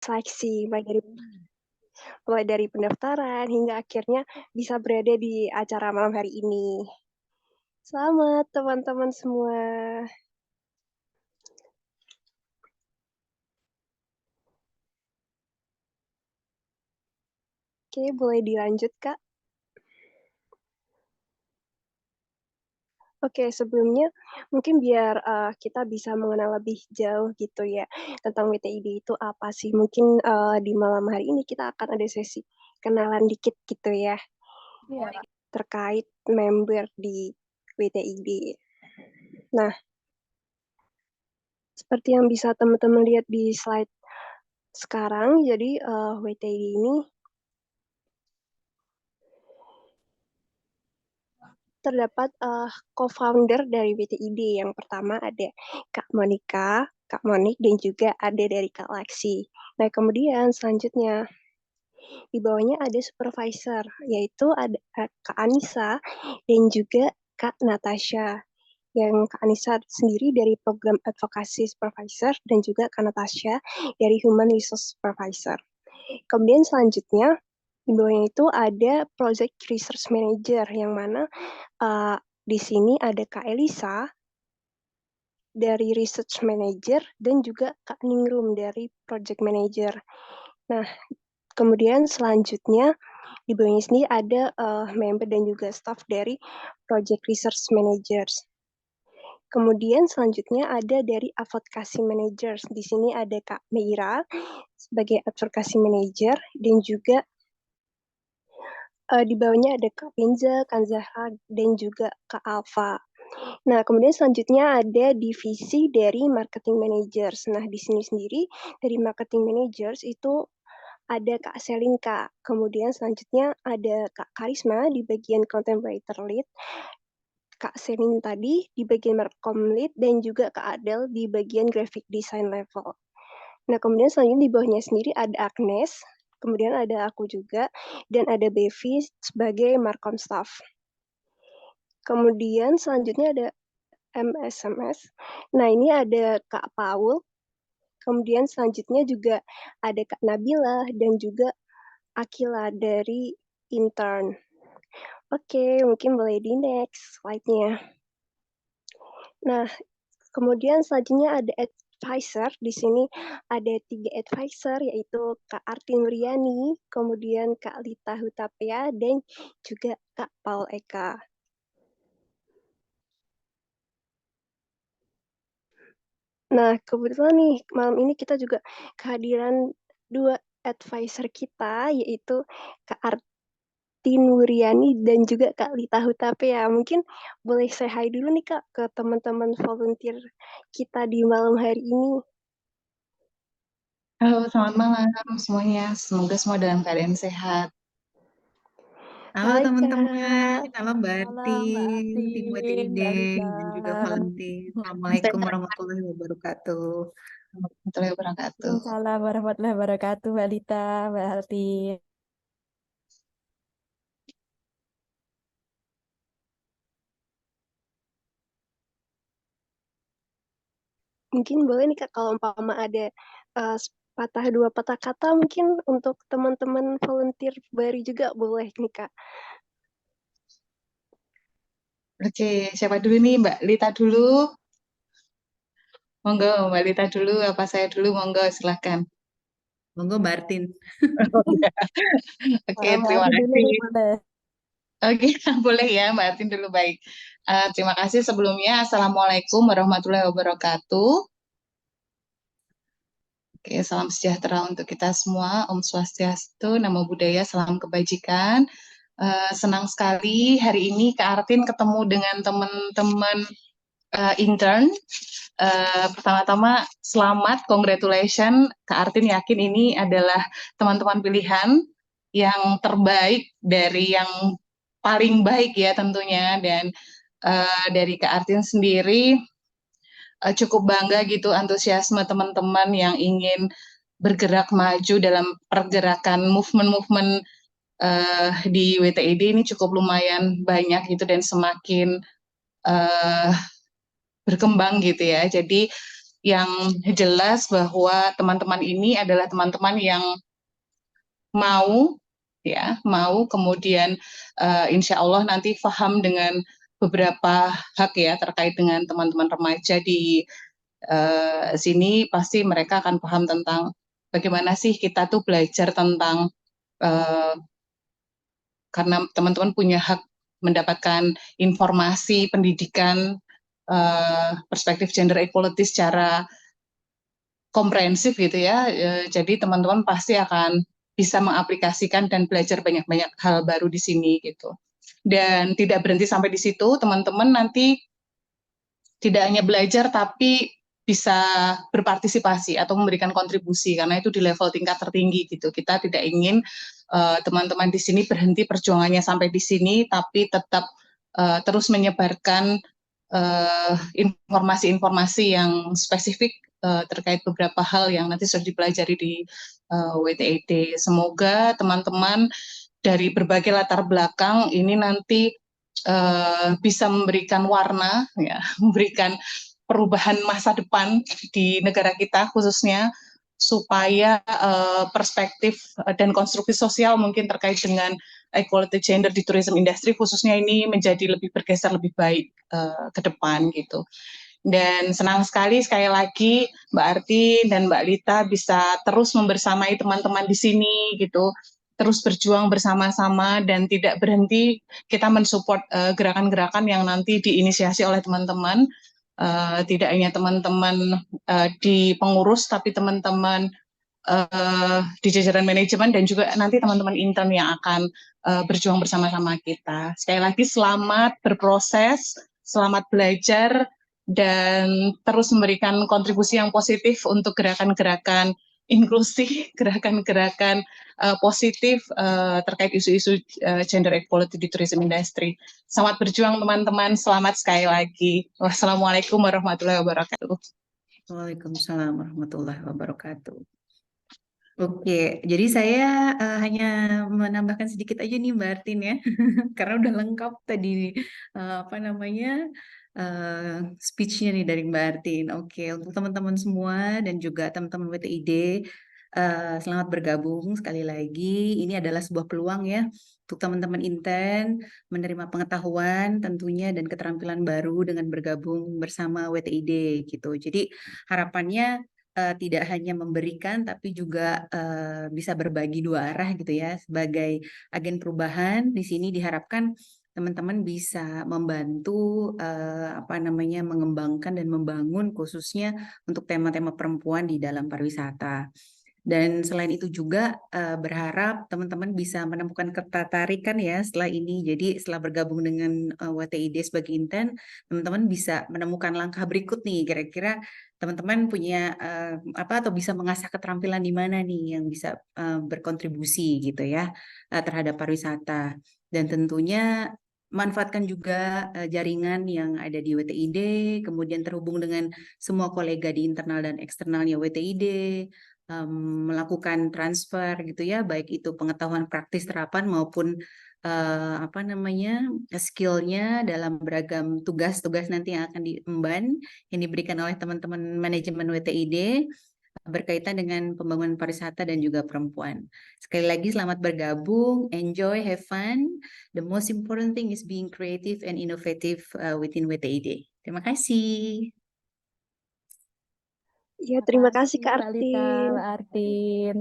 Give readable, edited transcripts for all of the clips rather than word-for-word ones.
seleksi, mulai dari pendaftaran hingga akhirnya bisa berada di acara malam hari ini. Selamat teman-teman semua. Oke, boleh dilanjut, Kak. Oke, sebelumnya mungkin biar kita bisa mengenal lebih jauh gitu ya tentang WTID itu apa sih. Mungkin di malam hari ini kita akan ada sesi kenalan dikit gitu ya Iya. terkait member di WTID. Nah, seperti yang bisa teman-teman lihat di slide sekarang, jadi WTID ini terdapat co-founder dari WTID. Yang pertama ada Kak Monica, Kak Monik, dan juga ada dari Kak Laksi. Nah, kemudian selanjutnya di bawahnya ada supervisor, yaitu ada Kak Anissa dan juga Kak Natasha. Yang Kak Anissa sendiri dari program advokasi supervisor dan juga Kak Natasha dari human resource supervisor. Kemudian selanjutnya di bawahnya itu ada project research manager yang mana di sini ada Kak Elisa dari research manager dan juga Kak Ningrum dari project manager. Nah, kemudian selanjutnya di bawahnya sini ada member dan juga staff dari project research managers. Kemudian selanjutnya ada dari advocacy managers. Di sini ada Kak Meira sebagai advocacy manager dan juga di bawahnya ada Kak Pinza, Kak Zahra, dan juga Kak Alfa. Nah, kemudian selanjutnya ada divisi dari marketing managers. Nah, di sini sendiri dari marketing managers itu ada Kak Selinka. Kemudian selanjutnya ada Kak Karisma di bagian content writer lead, Kak Selin tadi di bagian markom lead, dan juga Kak Adel di bagian graphic design level. Nah, kemudian selanjutnya di bawahnya sendiri ada Agnes, kemudian ada aku juga, dan ada Bevi sebagai markom staff. Kemudian selanjutnya ada MSMS. Nah, ini ada Kak Paul. Kemudian selanjutnya juga ada Kak Nabila dan juga Akila dari intern. Oke, mungkin boleh di next slide-nya. Nah, kemudian selanjutnya ada advisor. Di sini ada 3 advisor, yaitu Kak Artin Riani, kemudian Kak Lita Hutapea, dan juga Kak Paul Eka. Nah, kebetulan nih malam ini kita juga kehadiran 2 advisor kita, yaitu Kak Artin Wuriani dan juga Kak Lita Hutapea. Mungkin boleh say hi dulu nih Kak ke teman-teman volunteer kita di malam hari ini. Halo, selamat malam semuanya. Semoga semua dalam keadaan sehat. Halo Hai teman-teman, Kak. halo Mbak Malam Mbak Artin, tim Artin, WTID, Mbak Lita. dan juga Valentin. Assalamualaikum warahmatullahi wabarakatuh. Warahmatullahi wabarakatuh. Waalaikumsalam warahmatullahi wabarakatuh, Mbak Lita, Mbak Artin. Mungkin boleh nih Kak kalau umpama ada dua patah kata mungkin untuk teman-teman volunteer baru juga boleh nih Kak. Oke, siapa dulu nih? Mbak Lita dulu. Monggo, Mbak Lita dulu, apa saya dulu? Monggo, silahkan. Monggo Mbak Artin. Oke, Mbak terima Artin dulu kasih. nih, boleh. Oke, boleh ya Mbak Artin dulu, baik. Terima kasih sebelumnya. Assalamualaikum warahmatullahi wabarakatuh. Oke, salam sejahtera untuk kita semua. Om Swastiastu, Namo Buddhaya, salam kebajikan. Senang sekali hari ini Kak Artin ketemu dengan teman-teman intern. Pertama-tama selamat, congratulations. Kak Artin yakin ini adalah teman-teman pilihan yang terbaik dari yang paling baik ya tentunya. Dan dari Kak Artin sendiri cukup bangga gitu antusiasme teman-teman yang ingin bergerak maju dalam pergerakan movement-movement di WTID ini cukup lumayan banyak gitu dan semakin berkembang gitu ya. Jadi yang jelas bahwa teman-teman ini adalah teman-teman yang mau kemudian insya Allah nanti paham dengan beberapa hak ya terkait dengan teman-teman remaja di sini, pasti mereka akan paham tentang bagaimana sih kita tuh belajar tentang eh, karena teman-teman punya hak mendapatkan informasi pendidikan perspektif gender equality secara komprehensif gitu ya. Jadi teman-teman pasti akan bisa mengaplikasikan dan belajar banyak-banyak hal baru di sini gitu. Dan tidak berhenti sampai di situ, teman-teman nanti tidak hanya belajar tapi bisa berpartisipasi atau memberikan kontribusi karena itu di level tingkat tertinggi gitu. Kita tidak ingin teman-teman di sini berhenti perjuangannya sampai di sini, tapi tetap terus menyebarkan informasi-informasi yang spesifik terkait beberapa hal yang nanti sudah dipelajari di WTID. Semoga teman-teman dari berbagai latar belakang ini nanti bisa memberikan warna, ya, memberikan perubahan masa depan di negara kita khususnya, supaya perspektif dan konstruksi sosial mungkin terkait dengan equality gender di tourism industry khususnya ini menjadi lebih bergeser lebih baik ke depan gitu. Dan senang sekali lagi Mbak Arti dan Mbak Lita bisa terus membersamai teman-teman di sini gitu, terus berjuang bersama-sama dan tidak berhenti kita mensupport gerakan-gerakan yang nanti diinisiasi oleh teman-teman, tidak hanya teman-teman di pengurus tapi teman-teman di jajaran manajemen dan juga nanti teman-teman intern yang akan berjuang bersama-sama kita. Sekali lagi selamat berproses, selamat belajar, dan terus memberikan kontribusi yang positif untuk gerakan-gerakan inklusi, gerakan-gerakan positif terkait isu-isu gender equality di tourism industry. Selamat berjuang teman-teman, selamat sekali lagi. Wassalamualaikum warahmatullahi wabarakatuh. Waalaikumsalam warahmatullahi wabarakatuh. Oke, jadi saya hanya menambahkan sedikit aja nih Mbak Artin ya, karena udah lengkap tadi apa namanya speech-nya nih dari Mbak Artin. Oke, untuk teman-teman semua dan juga teman-teman WTID, selamat bergabung sekali lagi. Ini adalah sebuah peluang ya untuk teman-teman intern menerima pengetahuan tentunya dan keterampilan baru dengan bergabung bersama WTID gitu. Jadi harapannya tidak hanya memberikan tapi juga bisa berbagi dua arah gitu ya. Sebagai agen perubahan di sini diharapkan teman-teman bisa membantu apa namanya mengembangkan dan membangun khususnya untuk tema-tema perempuan di dalam pariwisata. Dan selain itu juga berharap teman-teman bisa menemukan ketertarikan ya setelah ini. Jadi setelah bergabung dengan WTID sebagai intern, teman-teman bisa menemukan langkah berikut nih. Kira-kira teman-teman punya apa atau bisa mengasah keterampilan di mana nih yang bisa berkontribusi gitu ya terhadap pariwisata. Dan tentunya manfaatkan juga jaringan yang ada di WTID, kemudian terhubung dengan semua kolega di internal dan eksternalnya WTID, melakukan transfer gitu ya, baik itu pengetahuan praktis terapan maupun apa namanya skillnya dalam beragam tugas-tugas nanti yang akan diemban yang diberikan oleh teman-teman manajemen WTID berkaitan dengan pembangunan pariwisata dan juga perempuan. Sekali lagi selamat bergabung, enjoy, have fun. The most important thing is being creative and innovative within WTID. Terima kasih. Ya, terima kasih Kak Mbak Lita, Artin. Mbak Artin.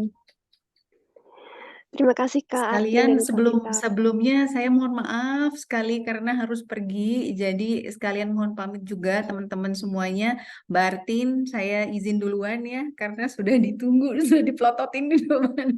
Terima kasih Kak Artin Sekalian dan Kak Lita. sebelumnya saya mohon maaf sekali karena harus pergi. Jadi sekalian mohon pamit juga teman-teman semuanya. Mbak Artin, saya izin duluan ya karena sudah ditunggu, sudah dipelototin di depan.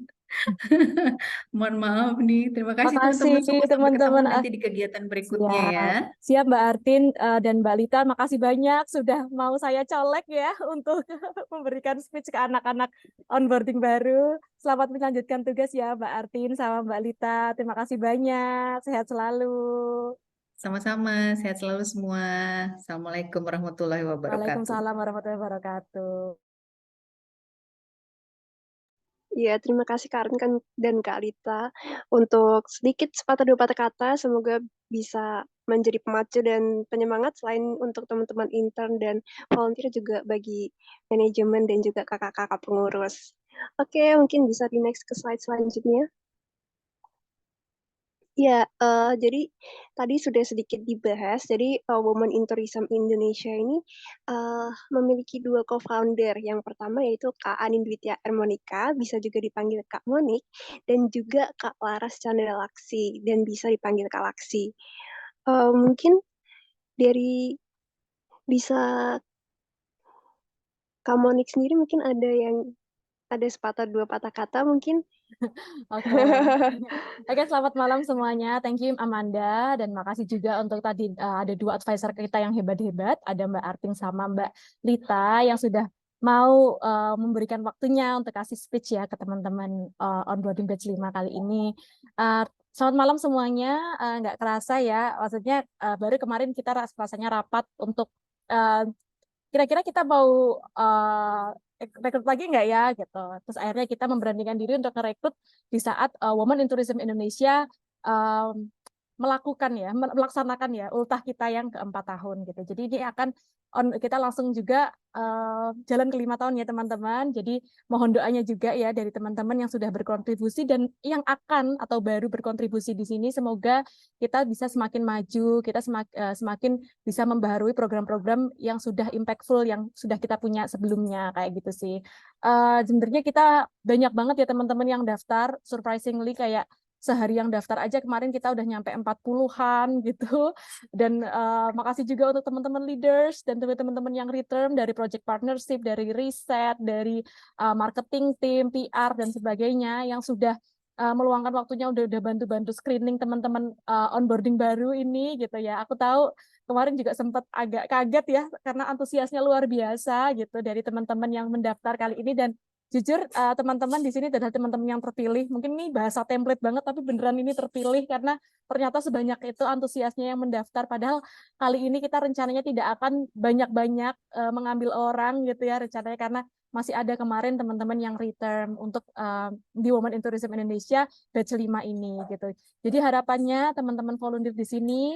Mohon maaf nih. Terima kasih Makasih teman-teman semua. Sampai ketemu teman-teman. nanti di kegiatan berikutnya ya. Siap, siap Mbak Artin dan Mbak Lita. Makasih banyak sudah mau saya colek ya untuk memberikan speech ke anak-anak onboarding baru. Selamat melanjutkan tugas ya Mbak Artin sama Mbak Lita. Terima kasih banyak. Sehat selalu. Sama-sama. Sehat selalu semua. Assalamualaikum warahmatullahi wabarakatuh. Waalaikumsalam warahmatullahi wabarakatuh. Ya, terima kasih Kak Artin dan Kak Lita untuk sedikit sepatah dua patah kata. Semoga bisa menjadi pemacu dan penyemangat selain untuk teman-teman intern dan volunteer juga bagi manajemen dan juga kakak-kakak pengurus. Oke, mungkin bisa di next ke slide selanjutnya. Ya, jadi tadi sudah sedikit dibahas. Jadi Women in Tourism Indonesia ini memiliki 2 co-founder. Yang pertama yaitu Kak Anindwitya Ermonika, bisa juga dipanggil Kak Monik, dan juga Kak Laras Chandra-Laksi, dan bisa dipanggil Kak Laksi. Mungkin dari bisa Kak Monik sendiri mungkin ada sepatah dua patah kata mungkin. Oke. Oke, selamat malam semuanya. Thank you Amanda dan makasih juga untuk tadi ada 2 advisor kita yang hebat-hebat, ada Mbak Artin sama Mbak Lita yang sudah mau memberikan waktunya untuk kasih speech ya ke teman-teman onboarding batch 5 kali ini. Selamat malam semuanya. Nggak kerasa ya, maksudnya baru kemarin kita rasanya rapat untuk kira-kira kita mau rekrut lagi nggak ya gitu. Terus akhirnya kita memberanikan diri untuk merekrut di saat Women in Tourism Indonesia melaksanakan ya ultah kita yang ke-4 tahun gitu. Jadi ini akan kita langsung juga jalan ke 5 tahun ya teman-teman. Jadi mohon doanya juga ya dari teman-teman yang sudah berkontribusi dan yang akan atau baru berkontribusi di sini. Semoga kita bisa semakin maju, kita semakin bisa membaharui program-program yang sudah impactful yang sudah kita punya sebelumnya kayak gitu sih. Sebenarnya kita banyak banget ya teman-teman yang daftar, surprisingly kayak sehari yang daftar aja kemarin kita udah nyampe 40-an gitu. Dan makasih juga untuk teman-teman leaders dan teman-teman yang return dari project partnership, dari riset, dari marketing team, PR dan sebagainya yang sudah meluangkan waktunya udah bantu-bantu screening teman-teman onboarding baru ini gitu ya. Aku tahu kemarin juga sempat agak kaget ya karena antusiasnya luar biasa gitu dari teman-teman yang mendaftar kali ini dan jujur teman-teman di sini adalah teman-teman yang terpilih. Mungkin ini bahasa template banget tapi beneran ini terpilih karena ternyata sebanyak itu antusiasnya yang mendaftar. Padahal kali ini kita rencananya tidak akan banyak-banyak mengambil orang gitu ya rencananya karena masih ada kemarin teman-teman yang return untuk di Women in Tourism Indonesia batch 5 ini gitu. Jadi harapannya teman-teman volunteer di sini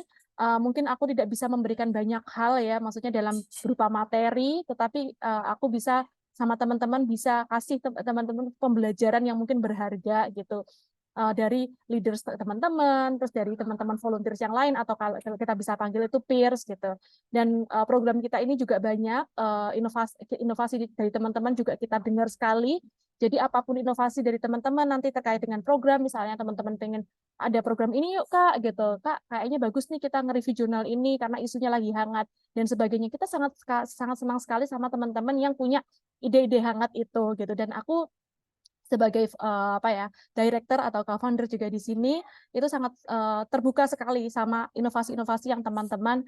mungkin aku tidak bisa memberikan banyak hal ya, maksudnya dalam berupa materi, tetapi aku bisa sama teman-teman bisa kasih teman-teman pembelajaran yang mungkin berharga gitu dari leaders teman-teman, terus dari teman-teman volunteers yang lain atau kalau kita bisa panggil itu peers gitu. Dan program kita ini juga banyak inovasi dari teman-teman juga kita dengar sekali. Jadi apapun inovasi dari teman-teman nanti terkait dengan program, misalnya teman-teman pengen ada program ini yuk Kak gitu. Kak, kayaknya bagus nih kita nge-review jurnal ini karena isunya lagi hangat dan sebagainya. Kita sangat senang sekali sama teman-teman yang punya ide-ide hangat itu gitu. Dan aku sebagai director atau co-founder juga di sini itu sangat terbuka sekali sama inovasi-inovasi yang teman-teman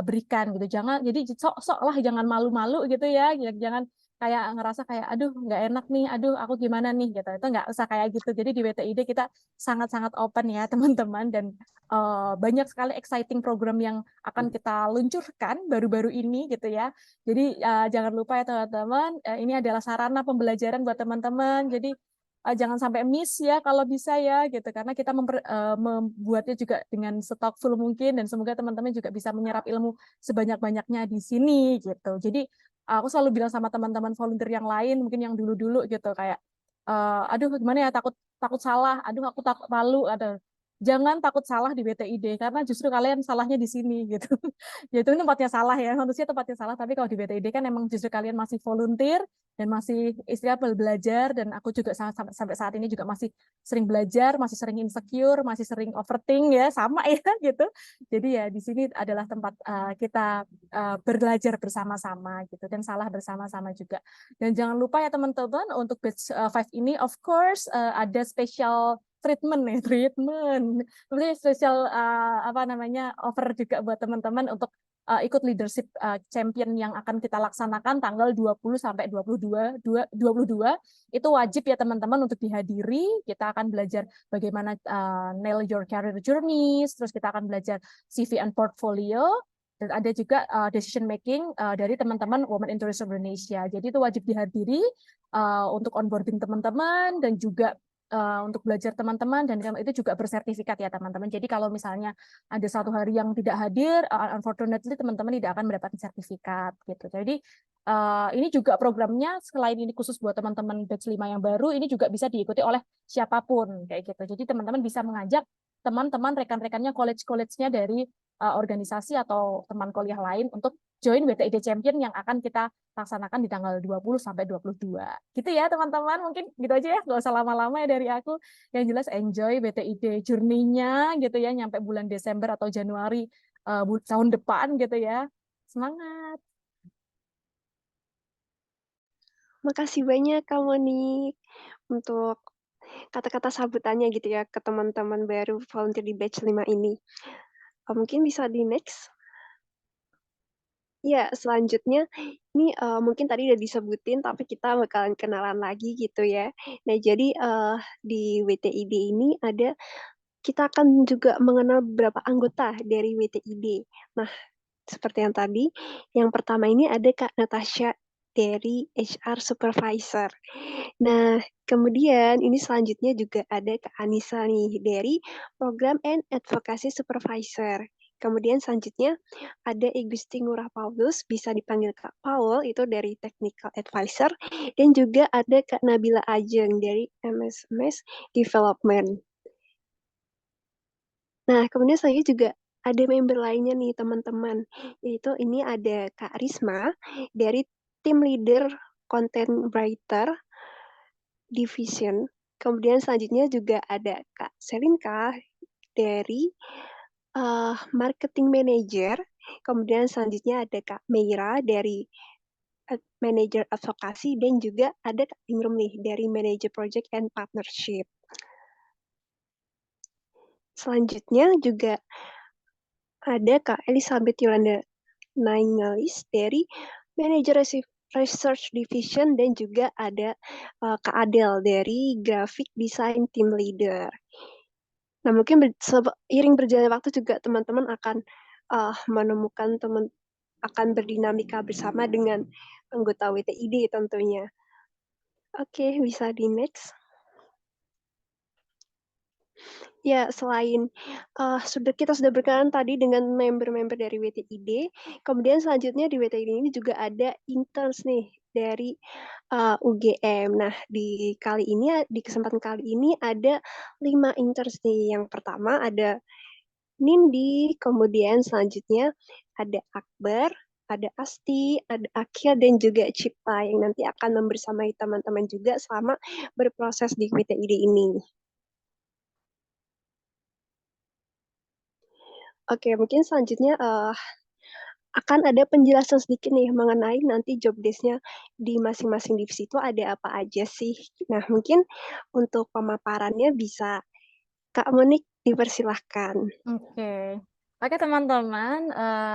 berikan gitu. Jadi sok-sok lah jangan malu-malu gitu ya. Jangan kayak ngerasa kayak aduh nggak enak nih, aduh aku gimana nih gitu. Itu nggak usah kayak gitu. Jadi di WTID kita sangat-sangat open ya teman-teman dan banyak sekali exciting program yang akan kita luncurkan baru-baru ini gitu ya. Jadi jangan lupa ya teman-teman, ini adalah sarana pembelajaran buat teman-teman. Jadi jangan sampai miss ya kalau bisa ya gitu karena kita membuatnya juga dengan stok full mungkin dan semoga teman-teman juga bisa menyerap ilmu sebanyak-banyaknya di sini gitu. Jadi aku selalu bilang sama teman-teman volunteer yang lain mungkin yang dulu-dulu gitu kayak aduh gimana ya takut salah, aduh aku takut malu, jangan takut salah di BTID karena justru kalian salahnya di sini gitu. Ya itu tempatnya salah ya, manusia tempatnya salah, tapi kalau di BTID kan emang justru kalian masih volunteer dan masih istilah belajar dan aku juga sampai saat ini juga masih sering belajar, masih sering insecure, masih sering overthink ya, sama ya gitu. Jadi ya di sini adalah tempat kita belajar bersama-sama gitu dan salah bersama-sama juga. Dan jangan lupa ya teman-teman untuk batch 5 ini of course ada special treatment, kemudian spesial offer juga buat teman-teman untuk ikut leadership champion yang akan kita laksanakan tanggal 20 sampai 22 itu wajib ya teman-teman untuk dihadiri. Kita akan belajar bagaimana nail your career journeys, terus kita akan belajar CV and portfolio dan ada juga decision making dari teman-teman Women in Tourism Indonesia. Jadi itu wajib dihadiri untuk onboarding teman-teman dan juga untuk belajar teman-teman, dan itu juga bersertifikat ya teman-teman. Jadi kalau misalnya ada satu hari yang tidak hadir, unfortunately teman-teman tidak akan mendapatkan sertifikat gitu. Jadi ini juga programnya selain ini khusus buat teman-teman batch 5 yang baru, ini juga bisa diikuti oleh siapapun kayak gitu. Jadi teman-teman bisa mengajak teman-teman rekan-rekannya college-college-nya dari organisasi atau teman kuliah lain untuk join WTID Champion yang akan kita laksanakan di tanggal 20 sampai 22. Gitu ya teman-teman, mungkin gitu aja ya, nggak usah lama-lama ya dari aku. Yang jelas enjoy WTID journey-nya gitu ya, nyampe bulan Desember atau Januari tahun depan gitu ya. Semangat! Makasih banyak Kak Monik untuk kata-kata sambutannya gitu ya ke teman-teman baru volunteer di batch 5 ini. Mungkin bisa di next. Ya, selanjutnya ini mungkin tadi udah disebutin tapi kita bakalan kenalan lagi gitu ya. Nah, jadi di WTID ini kita akan juga mengenal beberapa anggota dari WTID. Nah, seperti yang tadi, yang pertama ini ada Kak Natasha dari HR Supervisor. Nah, kemudian ini selanjutnya juga ada Kak Anissa nih dari Program and Advocacy Supervisor. Kemudian selanjutnya ada Igusti Ngurah Paulus, bisa dipanggil Kak Paul, itu dari Technical Advisor. Dan juga ada Kak Nabila Ajeng dari MSMS Development. Nah, kemudian saya juga ada member lainnya nih teman-teman, yaitu ini ada Kak Risma dari Team Leader Content Writer Division. Kemudian selanjutnya juga ada Kak Selinka dari Marketing Manager. Kemudian selanjutnya ada Kak Meira dari Manager Advokasi, dan juga ada Kak Ingrum nih dari Manager Project and Partnership. Selanjutnya juga ada Kak Elizabeth Yolanda Nainggalis dari Manager Research Division, dan juga ada Kak Adel dari Graphic Design Team Leader. Nah, mungkin seiring berjalannya waktu juga teman-teman akan menemukan akan berdinamika bersama dengan anggota WTID tentunya. Oke, bisa di next. Ya, selain kita sudah berkenalan tadi dengan member-member dari WTID, kemudian selanjutnya di WTID ini juga ada interns nih dari UGM. Nah, di kesempatan kali ini ada 5 interns nih. Yang pertama ada Nindi, kemudian selanjutnya ada Akbar, ada Asti, ada Akhil, dan juga Cipta yang nanti akan membersamai teman-teman juga selama berproses di WTID ini. Oke, mungkin selanjutnya akan ada penjelasan sedikit nih mengenai nanti job desk-nya di masing-masing divisi itu ada apa aja sih. Nah, mungkin untuk pemaparannya bisa Kak Monik dipersilahkan. Oke teman-teman,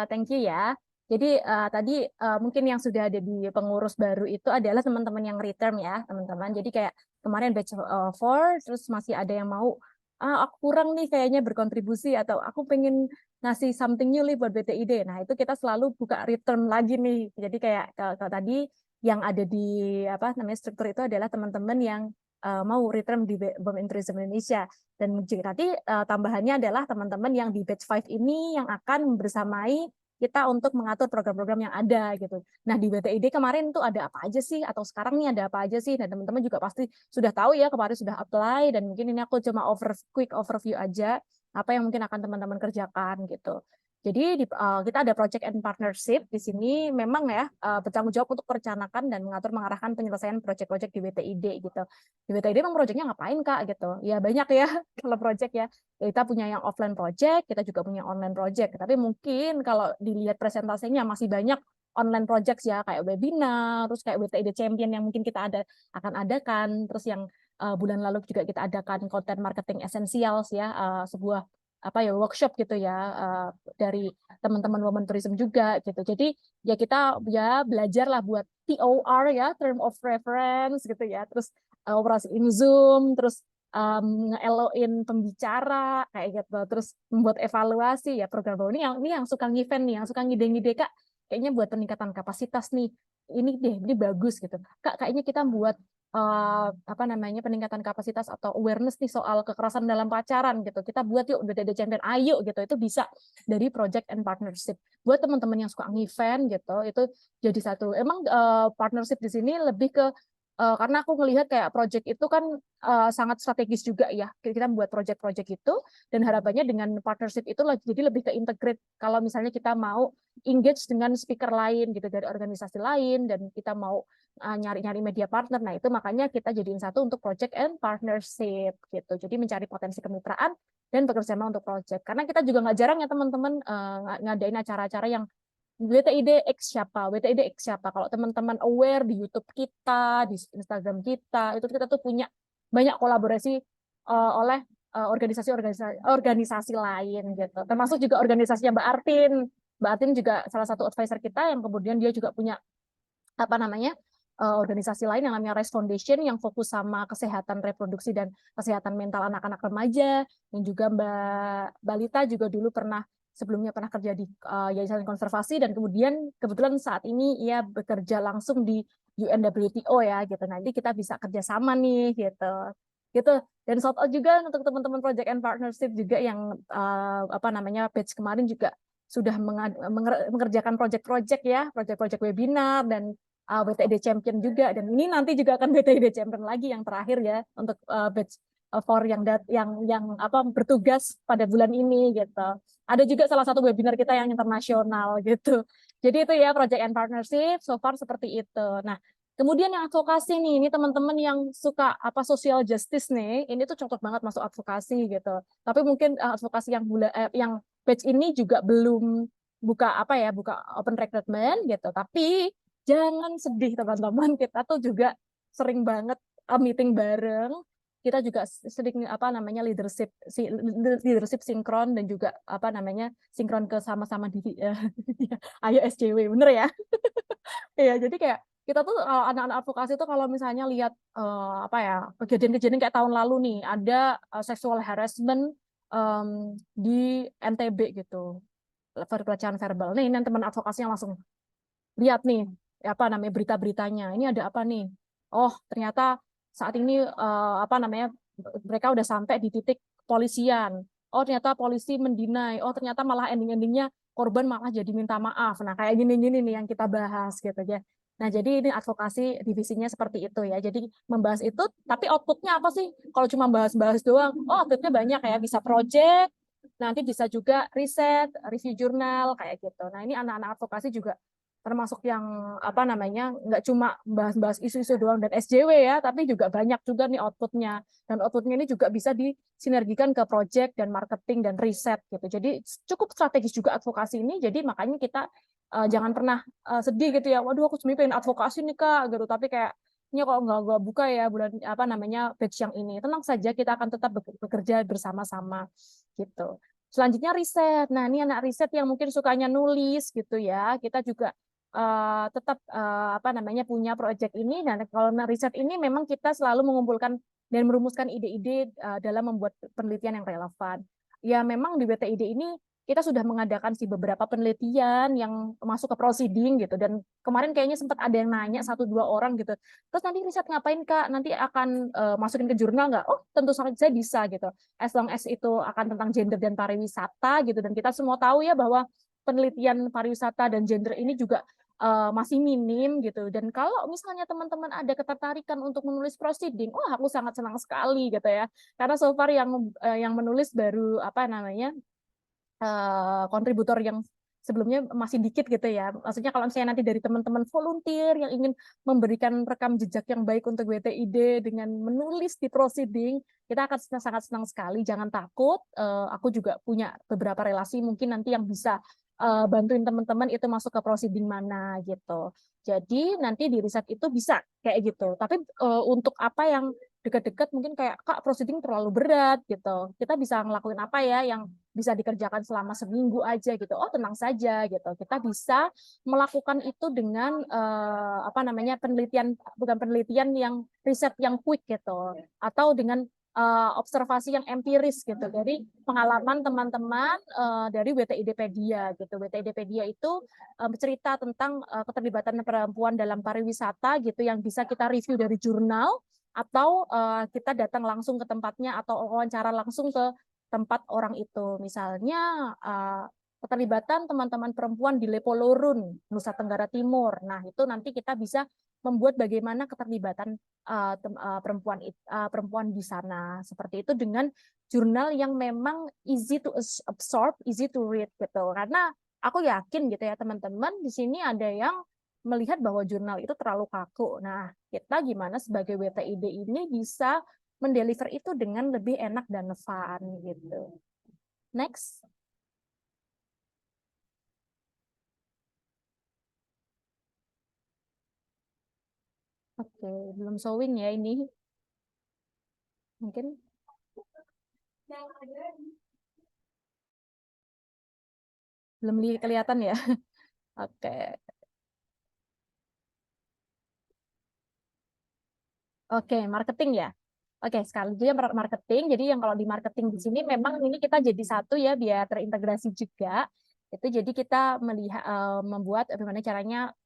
thank you ya. Jadi tadi mungkin yang sudah ada di pengurus baru itu adalah teman-teman yang return ya teman-teman. Jadi kayak kemarin batch 4, terus masih ada yang mau aku kurang nih kayaknya berkontribusi, atau aku pengen ngasih something new nih buat BTID. Nah itu kita selalu buka return lagi nih. Jadi kayak kalau tadi yang ada di struktur itu adalah teman-teman yang mau return di BOM Tourism Indonesia. Dan nanti tambahannya adalah teman-teman yang di batch 5 ini yang akan bersamai kita untuk mengatur program-program yang ada gitu. Nah di BTID kemarin tuh ada apa aja sih, atau sekarang nih ada apa aja sih? Dan teman-teman juga pasti sudah tahu ya, kemarin sudah apply, dan mungkin ini aku cuma quick overview aja apa yang mungkin akan teman-teman kerjakan gitu. Jadi kita ada project and partnership di sini, memang ya bertanggung jawab untuk merencanakan dan mengarahkan penyelesaian project-project di WTID gitu. Di WTID memang projectnya ngapain Kak gitu? Ya banyak ya kalau project ya. Kita punya yang offline project, kita juga punya online project. Tapi mungkin kalau dilihat presentasinya masih banyak online projects ya, kayak webinar, terus kayak WTID Champion yang mungkin kita akan adakan, terus yang bulan lalu juga kita adakan content marketing essentials ya, sebuah workshop gitu ya dari teman-teman Women Tourism juga gitu. Jadi ya kita ya belajar lah buat TOR ya, term of reference gitu ya. Terus operasi in Zoom, terus nge-LO-in pembicara kayak gitu. Terus membuat evaluasi ya program ini yang suka ngevent nih, yang suka ngide-ngide Kak, kayaknya buat peningkatan kapasitas nih. Ini bagus gitu. Kak, kayaknya kita buat apa namanya peningkatan kapasitas atau awareness nih soal kekerasan dalam pacaran gitu. Kita buat yuk BTD Champion, ayo gitu. Itu bisa dari project and partnership. Buat teman-teman yang suka event gitu, itu jadi satu. Emang partnership di sini lebih ke karena aku ngelihat kayak project itu kan sangat strategis juga ya. Kita membuat project-project itu dan harapannya dengan partnership itu jadi lebih ke integrate. Kalau misalnya kita mau engage dengan speaker lain gitu dari organisasi lain dan kita mau nyari-nyari media partner. Nah, itu makanya kita jadiin satu untuk project and partnership gitu. Jadi mencari potensi kemitraan dan bekerja sama untuk project. Karena kita juga nggak jarang ya teman-teman ngadain acara-acara yang WTID X siapa, WTID X siapa. Kalau teman-teman aware di YouTube kita, di Instagram kita, itu kita tuh punya banyak kolaborasi oleh organisasi lain gitu. Termasuk juga organisasinya Mbak Artin. Mbak Artin juga salah satu advisor kita yang kemudian dia juga punya apa namanya organisasi lain yang namanya Rise Foundation yang fokus sama kesehatan reproduksi dan kesehatan mental anak-anak remaja. Dan juga Mbak Balita juga dulu sebelumnya pernah kerja di Yayasan Konservasi dan kemudian kebetulan saat ini ia bekerja langsung di UNWTO ya gitu. Nanti kita bisa kerjasama nih gitu. Dan shout out juga untuk teman-teman project and partnership juga yang apa namanya batch kemarin juga sudah mengerjakan project-project ya, project-project webinar dan WTID Champion juga, dan ini nanti juga akan WTID Champion lagi yang terakhir ya untuk batch for yang apa bertugas pada bulan ini gitu. Ada juga salah satu webinar kita yang internasional gitu. Jadi itu ya project and partnership so far seperti itu. Nah, kemudian yang advokasi nih, ini teman-teman yang suka apa social justice nih, ini tuh cocok banget masuk advokasi gitu. Tapi mungkin advokasi yang batch ini juga belum buka open recruitment gitu. Tapi jangan sedih teman-teman, kita tuh juga sering banget meeting bareng. Kita juga sering apa namanya leadership sinkron dan juga apa namanya sinkron ke sama-sama di ayo SJW bener ya. Iya, jadi kayak kita tuh anak-anak advokasi tuh kalau misalnya lihat apa ya kejadian-kejadian kayak tahun lalu nih ada sexual harassment di NTB gitu, pelecehan verbal. Nih, ini teman advokasinya langsung lihat nih apa namanya berita-beritanya. Ini ada apa nih? Oh, ternyata saat ini apa namanya mereka udah sampai di titik kepolisian. Oh, ternyata polisi mendinai. Oh, ternyata malah ending-endingnya korban malah jadi minta maaf. Nah, kayak gini-gini nih yang kita bahas gitu ya. Nah, jadi ini advokasi divisinya seperti itu ya. Jadi membahas itu, tapi outputnya apa sih? Kalau cuma bahas-bahas doang, oh outputnya banyak ya. Bisa project, nanti bisa juga riset, review jurnal kayak gitu. Nah, ini anak-anak advokasi juga termasuk yang apa namanya nggak cuma bahas-bahas isu-isu doang dan SJW ya, tapi juga banyak juga nih outputnya, dan outputnya ini juga bisa disinergikan ke project dan marketing dan riset gitu. Jadi cukup strategis juga advokasi ini, jadi makanya kita jangan pernah sedih gitu ya, waduh aku sebenarnya pengen advokasi nih kak gitu, tapi kayak ini kalau nggak buka ya bulan apa namanya batch yang ini, tenang saja kita akan tetap bekerja bersama-sama gitu. Selanjutnya riset. Nah, ini anak riset yang mungkin sukanya nulis gitu ya. Kita juga tetap apa namanya punya proyek ini, dan kalau riset ini memang kita selalu mengumpulkan dan merumuskan ide-ide dalam membuat penelitian yang relevan. Ya memang di BTID ini kita sudah mengadakan beberapa penelitian yang masuk ke proceeding gitu, dan kemarin kayaknya sempat ada yang nanya 1-2 orang gitu. Terus nanti riset ngapain Kak? Nanti akan masukin ke jurnal nggak? Oh tentu saja bisa gitu. As long as itu akan tentang gender dan pariwisata gitu, dan kita semua tahu ya bahwa penelitian pariwisata dan gender ini juga masih minim gitu. Dan kalau misalnya teman-teman ada ketertarikan untuk menulis proceeding, wah aku sangat senang sekali gitu ya. Karena so far yang menulis baru apa namanya kontributor yang sebelumnya masih dikit gitu ya. Maksudnya kalau misalnya nanti dari teman-teman volunteer yang ingin memberikan rekam jejak yang baik untuk WTID dengan menulis di proceeding, kita akan sangat senang sekali. Jangan takut, aku juga punya beberapa relasi mungkin nanti yang bisa bantuin teman-teman itu masuk ke proceeding mana gitu. Jadi nanti di riset itu bisa kayak gitu. Tapi untuk apa yang dekat-dekat mungkin kayak Kak proceeding terlalu berat gitu. Kita bisa ngelakuin apa ya yang bisa dikerjakan selama seminggu aja gitu. Oh tenang saja gitu. Kita bisa melakukan itu dengan apa namanya bukan penelitian yang riset yang quick gitu, atau dengan observasi yang empiris gitu dari pengalaman teman-teman dari WTIDpedia gitu. WTIDpedia itu bercerita tentang keterlibatan perempuan dalam pariwisata gitu yang bisa kita review dari jurnal atau kita datang langsung ke tempatnya atau wawancara langsung ke tempat orang itu. Misalnya keterlibatan teman-teman perempuan di Lepolorun, Nusa Tenggara Timur. Nah, itu nanti kita bisa membuat bagaimana keterlibatan perempuan di sana seperti itu dengan jurnal yang memang easy to absorb, easy to read gitu. Karena aku yakin gitu ya teman-teman di sini ada yang melihat bahwa jurnal itu terlalu kaku. Nah, kita gimana sebagai WTID ini bisa mendeliver itu dengan lebih enak dan fun gitu. Next. Oke, belum showing ya ini. Mungkin belum kelihatan ya. Oke. Oke, marketing ya. Oke, sekali dia marketing. Jadi yang kalau di marketing di sini memang ini kita jadi satu ya biar terintegrasi juga. Itu jadi kita melihat membuat bagaimana caranya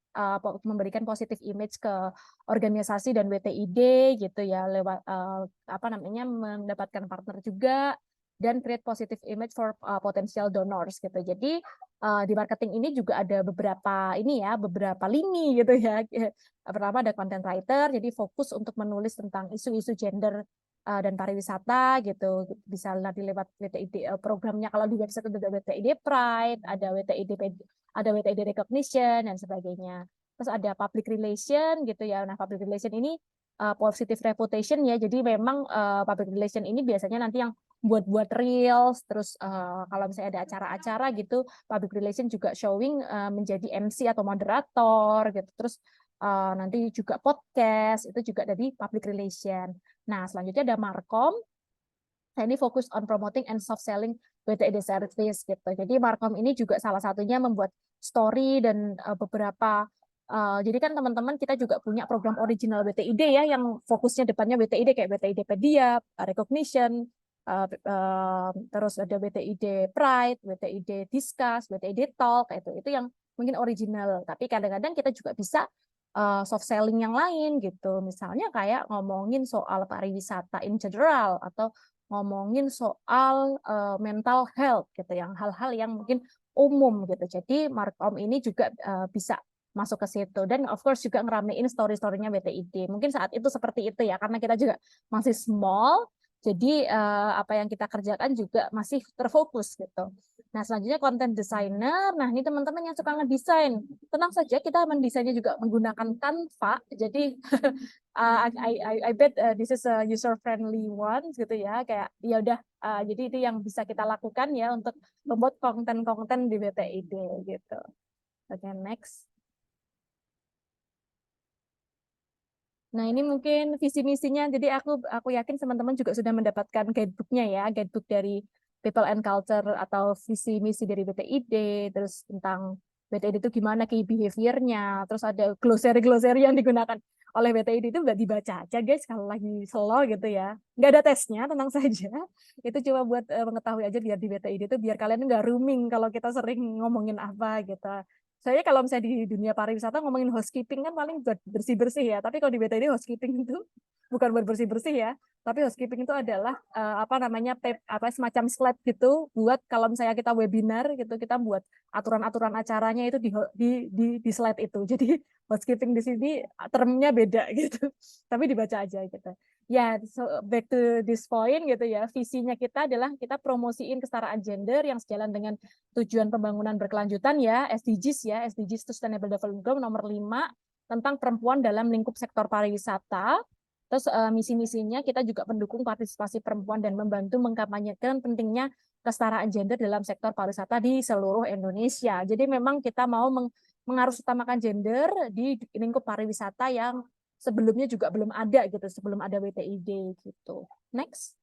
memberikan positive image ke organisasi dan WTID gitu ya lewat apa namanya mendapatkan partner juga dan create positive image for potential donors gitu. Jadi di marketing ini juga ada beberapa ini ya, beberapa lini gitu ya. Pertama ada content writer, jadi fokus untuk menulis tentang isu-isu gender dan pariwisata gitu. Bisa nanti lewat WTID programnya kalau di website ada WTID Pride, ada WTID Recognition dan sebagainya. Terus ada public relation gitu ya. Nah, public relation ini positive reputation ya. Jadi memang public relation ini biasanya nanti yang buat reels, terus kalau misalnya ada acara-acara gitu, public relation juga showing menjadi MC atau moderator gitu. Terus nanti juga podcast itu juga dari public relation. Nah, selanjutnya ada Markom. Nah, ini fokus on promoting and soft selling WTID service gitu. Jadi Markom ini juga salah satunya membuat story dan beberapa jadi kan teman-teman kita juga punya program original WTID ya yang fokusnya depannya WTID kayak WTIDpedia, Recognition, terus ada WTID Pride, WTID Discuss, WTID Talk itu yang mungkin original. Tapi kadang-kadang kita juga bisa soft selling yang lain gitu. Misalnya kayak ngomongin soal pariwisata in general atau ngomongin soal mental health gitu yang hal-hal yang mungkin umum gitu. Jadi Markom ini juga bisa masuk ke situ dan of course juga ngeramein story-storynya WTID. Mungkin saat itu seperti itu ya karena kita juga masih small. Jadi apa yang kita kerjakan juga masih terfokus gitu. Nah, selanjutnya content designer. Nah, ini teman-teman yang suka ngedesain. Tenang saja, kita mendesainnya juga menggunakan Canva. Jadi, I bet this is a user-friendly one, gitu ya. Kayak, ya udah, jadi itu yang bisa kita lakukan ya untuk membuat konten-konten di WTID, gitu. Oke, next. Nah, ini mungkin visi misinya. Jadi aku yakin teman-teman juga sudah mendapatkan guidebook-nya ya, guidebook dari People and Culture atau visi misi dari WTID, terus tentang WTID itu gimana key behavior-nya, terus ada glossary-glossary yang digunakan oleh WTID itu nggak dibaca aja guys kalau lagi slow gitu ya. Nggak ada tesnya, tenang saja. Itu cuma buat mengetahui aja biar di WTID itu biar kalian nggak rooming kalau kita sering ngomongin apa gitu. Saya kalau misalnya di dunia pariwisata ngomongin housekeeping kan paling buat bersih-bersih ya. Tapi kalau di BTID housekeeping itu bukan buat bersih-bersih ya. Tapi housekeeping itu adalah apa namanya semacam slide gitu buat kalau misalnya kita webinar gitu kita buat aturan-aturan acaranya itu di slide itu. Jadi housekeeping di sini termnya beda gitu. Tapi dibaca aja gitu. Ya, so back to this point gitu ya. Visinya kita adalah kita promosiin kesetaraan gender yang sejalan dengan tujuan pembangunan berkelanjutan ya, SDGs ya, SDGs Sustainable Development Goal nomor 5 tentang perempuan dalam lingkup sektor pariwisata. Terus misi-misinya kita juga mendukung partisipasi perempuan dan membantu mengkampanyekan pentingnya kesetaraan gender dalam sektor pariwisata di seluruh Indonesia. Jadi memang kita mau mengarusutamakan gender di lingkup pariwisata yang sebelumnya juga belum ada gitu, sebelum ada WTID gitu. Next.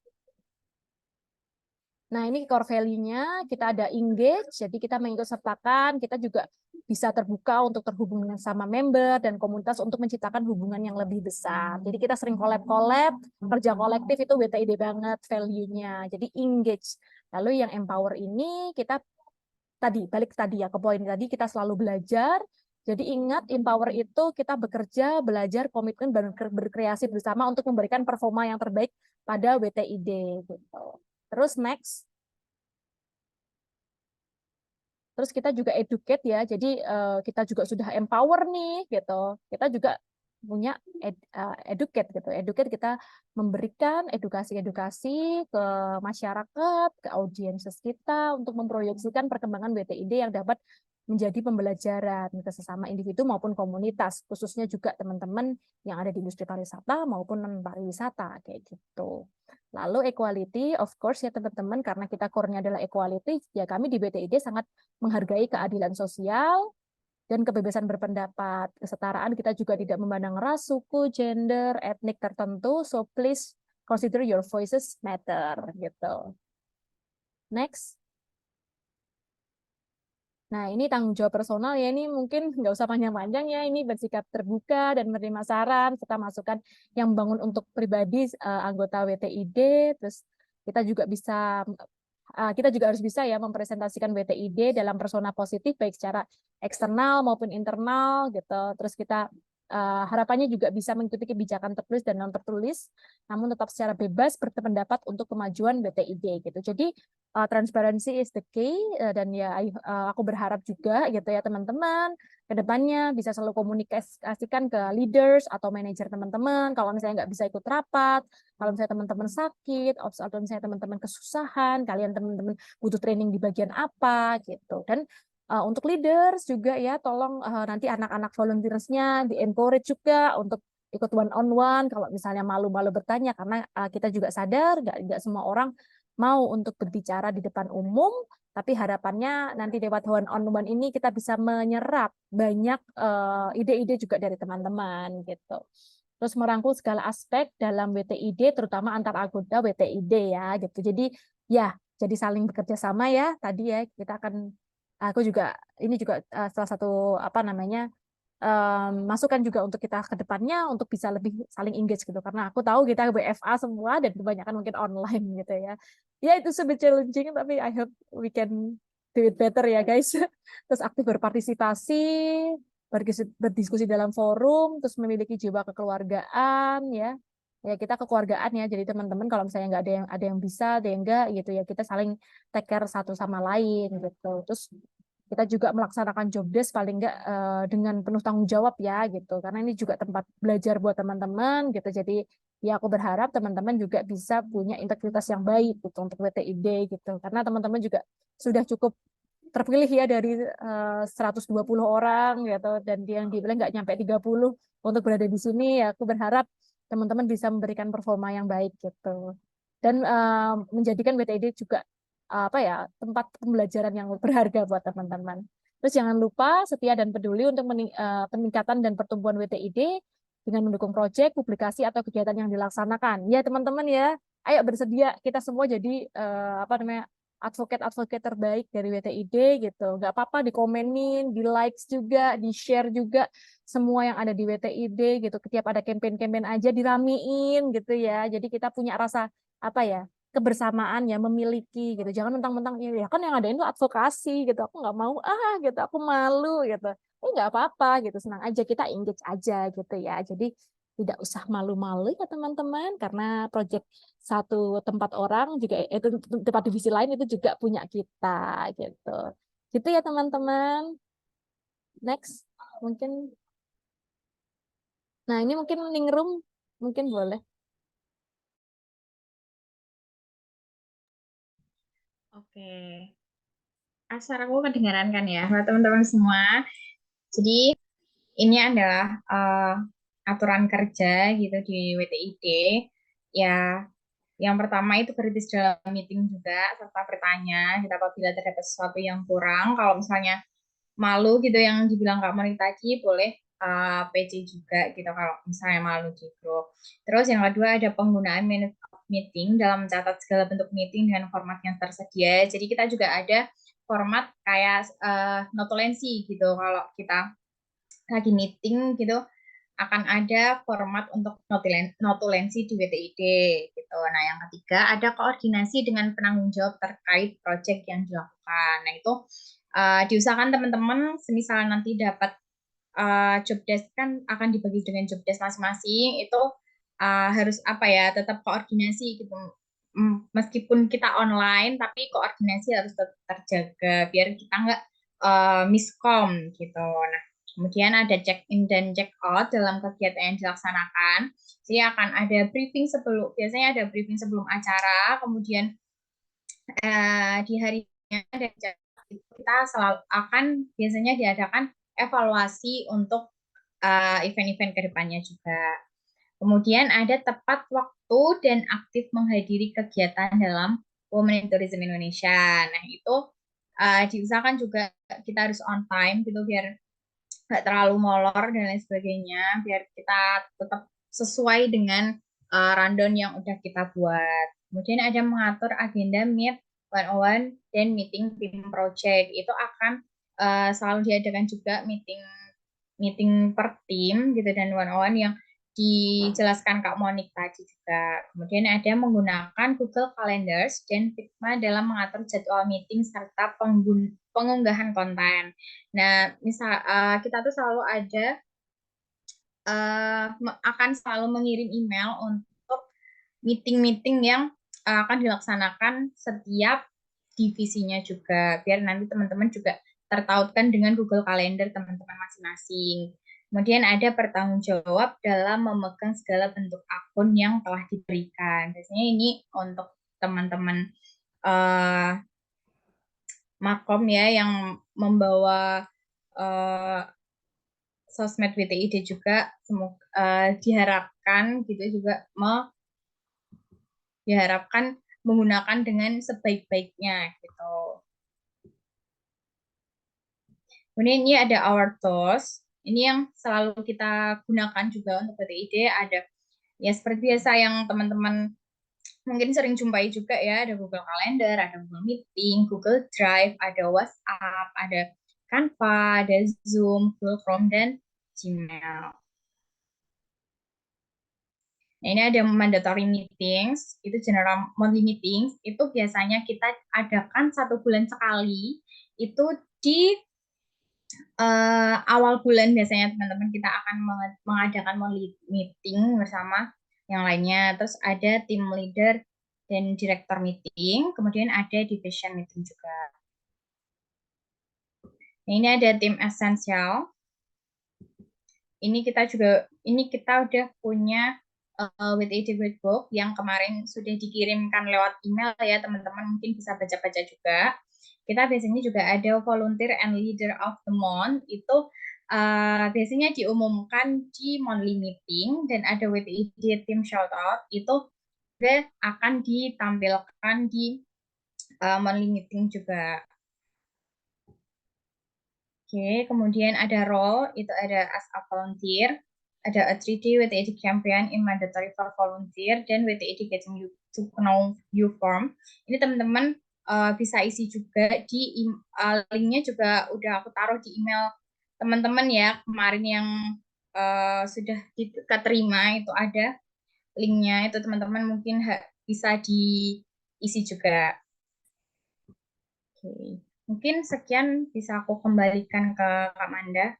Nah, ini core value-nya, kita ada engage, jadi kita mengikut sertakan, kita juga bisa terbuka untuk terhubung sama member dan komunitas untuk menciptakan hubungan yang lebih besar. Jadi kita sering collab-collab, kerja kolektif itu WTID banget value-nya. Jadi engage. Lalu yang empower ini kita balik tadi ya ke poin tadi, kita selalu belajar. Jadi ingat, empower itu kita bekerja, belajar, komitmen, berkreasi bersama untuk memberikan performa yang terbaik pada WTID gitu. Terus next. Terus kita juga educate ya, jadi kita juga sudah empower nih gitu. Kita juga punya educate gitu. Educate kita memberikan edukasi-edukasi ke masyarakat, ke audiences kita untuk memproyeksikan perkembangan WTID yang dapat menjadi pembelajaran ke sesama individu maupun komunitas, khususnya juga teman-teman yang ada di industri pariwisata maupun non-pariwisata kayak gitu. Lalu equality, of course ya teman-teman, karena kita core-nya adalah equality, ya kami di WTID sangat menghargai keadilan sosial dan kebebasan berpendapat. Kesetaraan kita juga tidak memandang ras, suku, gender, etnik tertentu, so please consider your voices matter gitu. Next. Nah, ini tanggung jawab personal ya, ini mungkin nggak usah panjang-panjang ya, ini bersikap terbuka dan menerima saran, serta masukan yang membangun untuk pribadi anggota WTID, terus kita juga harus bisa ya mempresentasikan WTID dalam persona positif, baik secara eksternal maupun internal gitu, terus kita harapannya juga bisa mengikuti kebijakan tertulis dan non tertulis, namun tetap secara bebas berpendapat untuk kemajuan WTID gitu. Jadi transparency is the key, dan ya aku berharap juga gitu ya teman-teman ke depannya bisa selalu komunikasikan ke leaders atau manajer teman-teman kalau misalnya nggak bisa ikut rapat, kalau misalnya teman-teman sakit, atau misalnya teman-teman kesusahan, kalian teman-teman butuh training di bagian apa gitu. Dan untuk leaders juga ya, tolong nanti anak-anak volunteersnya di-encourage juga untuk ikut one-on-one kalau misalnya malu-malu bertanya, karena kita juga sadar nggak semua orang mau untuk berbicara di depan umum, tapi harapannya nanti lewat one-on-one ini kita bisa menyerap banyak ide-ide juga dari teman-teman gitu. Terus merangkul segala aspek dalam WTID, terutama antar anggota WTID ya gitu. Jadi ya, jadi saling bekerja sama ya. Tadi ya kita akan ini juga salah satu masukan juga untuk kita ke depannya untuk bisa lebih saling engage gitu, karena aku tahu kita WFA semua dan kebanyakan mungkin online gitu ya. Ya itu sebut challenging, tapi I hope we can do it better ya guys. Terus aktif berpartisipasi, berdiskusi dalam forum, terus memiliki jiwa kekeluargaan ya. Ya kita kekeluargaan ya, jadi teman-teman kalau misalnya nggak ada yang bisa, ada yang enggak gitu ya, kita saling take care satu sama lain gitu. Terus kita juga melaksanakan job desk paling enggak dengan penuh tanggung jawab ya gitu, karena ini juga tempat belajar buat teman-teman gitu. Jadi ya aku berharap teman-teman juga bisa punya integritas yang baik gitu untuk WTID gitu, karena teman-teman juga sudah cukup terpilih ya dari 120 orang gitu, dan yang dibilang nggak nyampe 30 untuk berada di sini. Ya aku berharap teman-teman bisa memberikan performa yang baik gitu, dan menjadikan WTID juga tempat pembelajaran yang berharga buat teman-teman. Terus jangan lupa setia dan peduli untuk peningkatan dan pertumbuhan WTID dengan mendukung proyek, publikasi atau kegiatan yang dilaksanakan. Ya teman-teman ya, ayo bersedia kita semua jadi advokat terbaik dari WTID gitu. Nggak apa-apa dikomenin, di likes juga, di share juga semua yang ada di WTID gitu. Setiap ada campaign-campaign aja diramiin gitu ya. Jadi kita punya rasa kebersamaan ya, memiliki gitu. Jangan mentang-mentang ya kan yang adain itu advokasi gitu, aku nggak mau gitu, aku malu gitu. Nggak apa-apa gitu, senang aja, kita engage aja gitu ya. Jadi tidak usah malu-malu ya teman-teman, karena proyek satu tempat orang juga itu tempat divisi lain itu juga punya kita gitu. Gitu ya teman-teman. Next mungkin. Nah, ini mungkin Ningrum mungkin boleh. Oke, suaraku kedengaran kan ya, teman-teman semua. Jadi ini adalah aturan kerja gitu di WTID. Ya, yang pertama itu kritis dalam meeting juga, serta bertanya gitu apabila terdapat sesuatu yang kurang. Kalau misalnya malu gitu yang dibilang Kak Moni tadi, boleh PC juga gitu kalau misalnya malu gitu. Terus yang kedua ada penggunaan minute of meeting dalam mencatat segala bentuk meeting dengan format yang tersedia. Jadi kita juga ada format kayak notulensi gitu. Kalau kita lagi meeting gitu, akan ada format untuk notulensi di WTID gitu. Nah, yang ketiga ada koordinasi dengan penanggung jawab terkait proyek yang dilakukan. Nah, itu diusahakan teman-teman semisal nanti dapat job desk kan akan dibagi dengan job desk masing-masing, itu harus apa ya, tetap koordinasi gitu. Meskipun kita online, tapi koordinasi harus tetap terjaga biar kita nggak miskom gitu. Nah, kemudian ada check-in dan check-out dalam kegiatan yang dilaksanakan. Jadi akan ada briefing biasanya ada briefing sebelum acara, kemudian di harinya dan kita selalu akan biasanya diadakan evaluasi untuk event-event kedepannya juga. Kemudian ada tepat waktu dan aktif menghadiri kegiatan dalam Women in Tourism Indonesia. Nah, itu diusahakan juga kita harus on time gitu biar nggak terlalu molor dan lain sebagainya, biar kita tetap sesuai dengan rundown yang udah kita buat. Kemudian ada mengatur agenda meet one-on-one dan meeting tim project. Itu akan selalu diadakan juga meeting per tim gitu dan one-on-one yang dijelaskan Kak Monik tadi juga. Kemudian ada menggunakan Google Calendars dan Figma dalam mengatur jadwal meeting serta pengunggahan konten. Nah, misal kita tuh selalu ada akan selalu mengirim email untuk meeting-meeting yang akan dilaksanakan setiap divisinya juga, biar nanti teman-teman juga tertautkan dengan Google Calendar teman-teman masing-masing. Kemudian ada pertanggung jawab dalam memegang segala bentuk akun yang telah diberikan. Biasanya ini untuk teman-teman Makom ya yang membawa sosmed WTID juga, diharapkan gitu juga diharapkan menggunakan dengan sebaik-baiknya gitu. Kemudian ini ada our tools. Ini yang selalu kita gunakan juga untuk WTID. Ada ya seperti biasa yang teman-teman mungkin sering jumpai juga ya, ada Google Calendar, ada Google Meeting, Google Drive, ada WhatsApp, ada Canva, ada Zoom, Google Chrome, dan Gmail. Nah, ini ada mandatory meetings, itu general monthly meetings, itu biasanya kita adakan 1 bulan sekali, itu di awal bulan biasanya teman-teman kita akan mengadakan monthly meeting bersama yang lainnya. Terus ada team leader dan director meeting, kemudian ada division meeting juga. Nah, ini ada tim essential. Ini kita udah punya WTID Workbook yang kemarin sudah dikirimkan lewat email ya, teman-teman mungkin bisa baca-baca juga. Kita biasanya juga ada volunteer and leader of the month, itu biasanya diumumkan di monthly meeting, dan ada WTID team shoutout, itu juga akan ditampilkan di monthly meeting juga. Oke, kemudian ada role, itu ada as a volunteer, ada a 3D WTID campaign in mandatory for volunteer, dan WTID getting you to know you form. Ini teman-teman bisa isi juga di linknya juga udah aku taruh di email teman-teman ya, kemarin yang sudah diterima itu ada linknya, itu teman-teman mungkin bisa diisi juga. Oke. Mungkin sekian bisa aku kembalikan ke Kak Manda.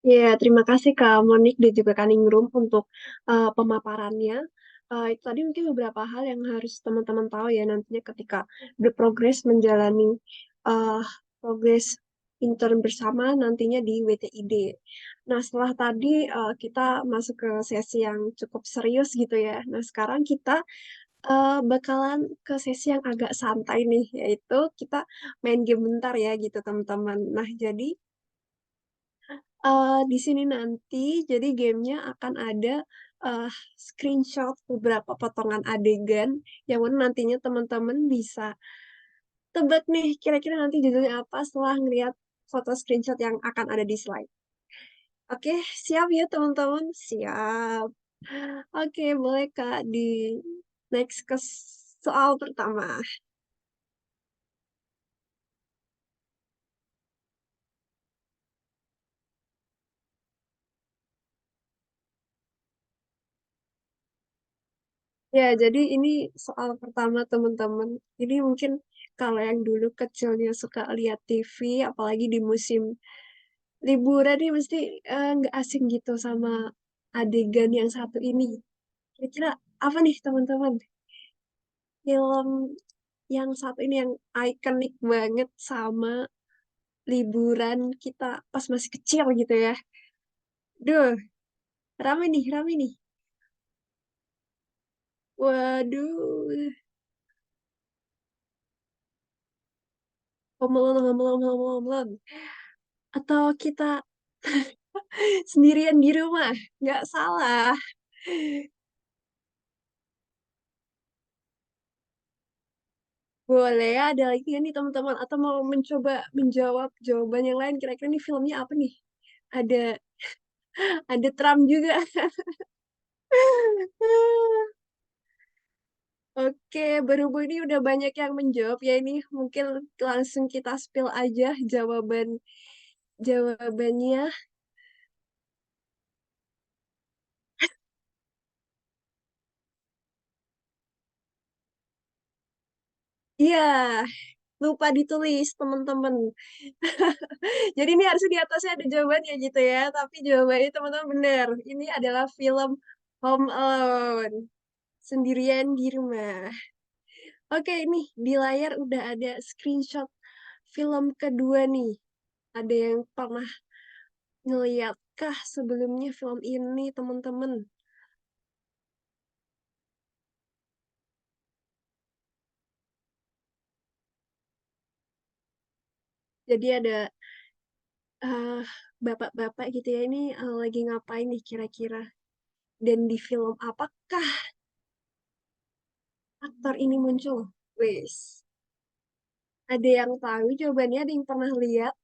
Ya, terima kasih Kak Monik dan juga Kak Ningrum untuk pemaparannya. Itu tadi mungkin beberapa hal yang harus teman-teman tahu ya nantinya ketika berprogres menjalani progres intern bersama nantinya di WTID. Nah, setelah tadi kita masuk ke sesi yang cukup serius gitu ya. Nah, sekarang kita bakalan ke sesi yang agak santai nih, yaitu kita main game bentar ya gitu teman-teman. Nah, jadi di sini nanti, jadi gamenya akan ada screenshot beberapa potongan adegan yang mana nantinya teman-teman bisa tebak nih kira-kira nanti judulnya apa setelah ngeliat foto screenshot yang akan ada di slide. Oke, siap ya teman-teman? Siap. Oke, boleh Kak di next ke soal pertama. Ya, jadi ini soal pertama teman-teman. Ini mungkin kalau yang dulu kecilnya suka lihat TV, apalagi di musim liburan nih mesti nggak asing gitu sama adegan yang satu ini. Kira-kira apa nih teman-teman? Film yang satu ini yang ikonik banget sama liburan kita pas masih kecil gitu ya. Duh, rame nih, rame nih. Waduh, Home Alone, Home Alone, Home Alone, Home Alone. Atau kita sendirian di rumah, nggak salah. Boleh, ada lagi nggak nih teman-teman? Atau mau mencoba menjawab jawaban yang lain? Kira-kira nih filmnya apa nih? Ada ada Trump juga. Oke, berhubung ini udah banyak yang menjawab ya ini mungkin langsung kita spill aja jawabannya. Iya, lupa ditulis teman-teman. Jadi ini harusnya di atasnya ada jawabannya gitu ya, tapi jawabannya teman-teman benar. Ini adalah film Home Alone, sendirian di rumah. Oke, ini di layar udah ada screenshot film kedua nih. Ada yang pernah ngeliat kah sebelumnya film ini, teman-teman? Jadi ada eh, bapak-bapak gitu ya, ini lagi ngapain nih kira-kira? Dan di film apakah aktor ini muncul? Wes, ada yang tahu jawabannya, ada yang pernah lihat?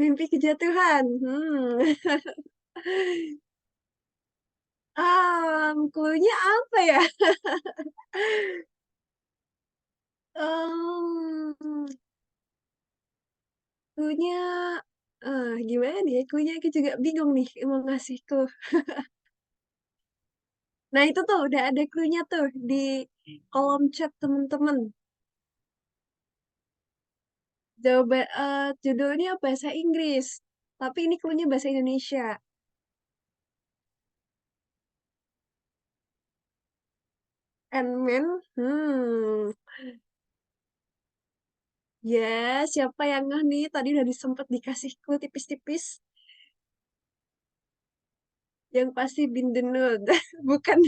Mimpi Kejatuhan. Clue-nya apa ya? Um, Clue-nya, gimana nih ya? Clue-nya aku juga bingung nih mau ngasih clue. Nah itu tuh udah ada clue-nya tuh di kolom chat temen-temen. Judulnya bahasa Inggris, tapi ini clue-nya bahasa Indonesia. Ant-Man, ya siapa yang ngeh nih? Tadi udah disempet dikasih clue tipis-tipis. Yang pasti Bindenud, bukan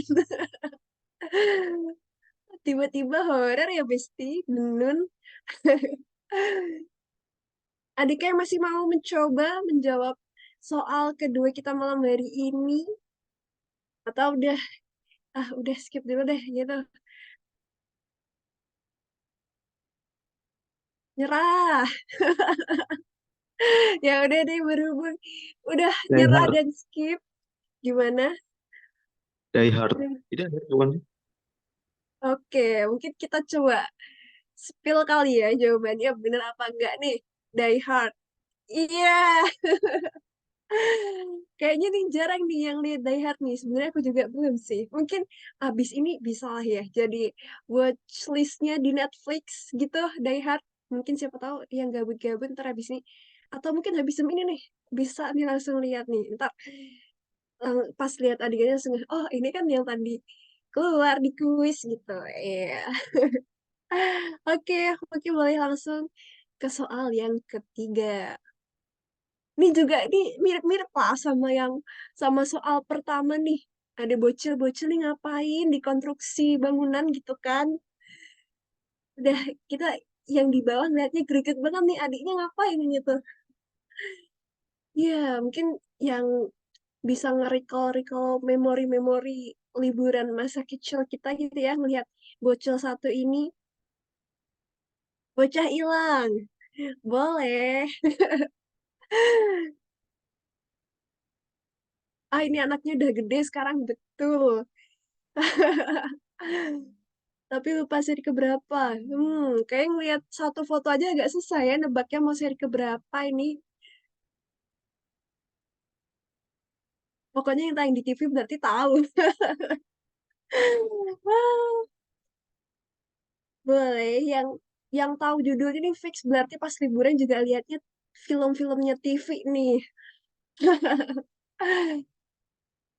tiba-tiba horor ya Besti, Benun. Adiknya yang masih mau mencoba menjawab soal kedua kita malam hari ini atau udah skip dulu deh gitu. Nyerah. Ya udah deh berhubung udah Die nyerah Hard, dan skip gimana? Die Hard. Udah. Tidak ada bukan sih? Oke, mungkin kita coba spill kali ya jawabannya bener apa enggak nih. Die Hard. Iya. Kayaknya nih jarang nih yang lihat Die Hard nih. Sebenarnya aku juga belum sih. Mungkin abis ini bisa lah ya. Jadi watch listnya di Netflix gitu Die Hard. Mungkin siapa tahu yang gabut-gabut ntar abis ini. Atau mungkin habis ini nih. Bisa nih langsung lihat nih. Ntar pas lihat adegannya langsung, oh ini kan yang tadi keluar di kuis gitu. Iya. Oke, oke boleh langsung ke soal yang ketiga. Ini juga ini mirip-mirip lah sama soal pertama nih. Ada bocil-bocil nih ngapain di konstruksi bangunan gitu kan. Udah kita yang di bawah ngeliatnya greget banget nih adiknya ngapain gitu. Ya mungkin yang bisa nge-recall memori-memori liburan masa kecil kita gitu ya. Ngelihat bocil satu ini. Bocah hilang. Boleh. Ah ini anaknya udah gede sekarang betul. Tapi lupa seri keberapa. Kayak ngeliat satu foto aja agak susah ya nebaknya mau seri keberapa ini. Pokoknya yang tayang di TV berarti tahu. Boleh, yang tahu judulnya nih fix berarti pas liburan juga lihatnya film-filmnya TV nih.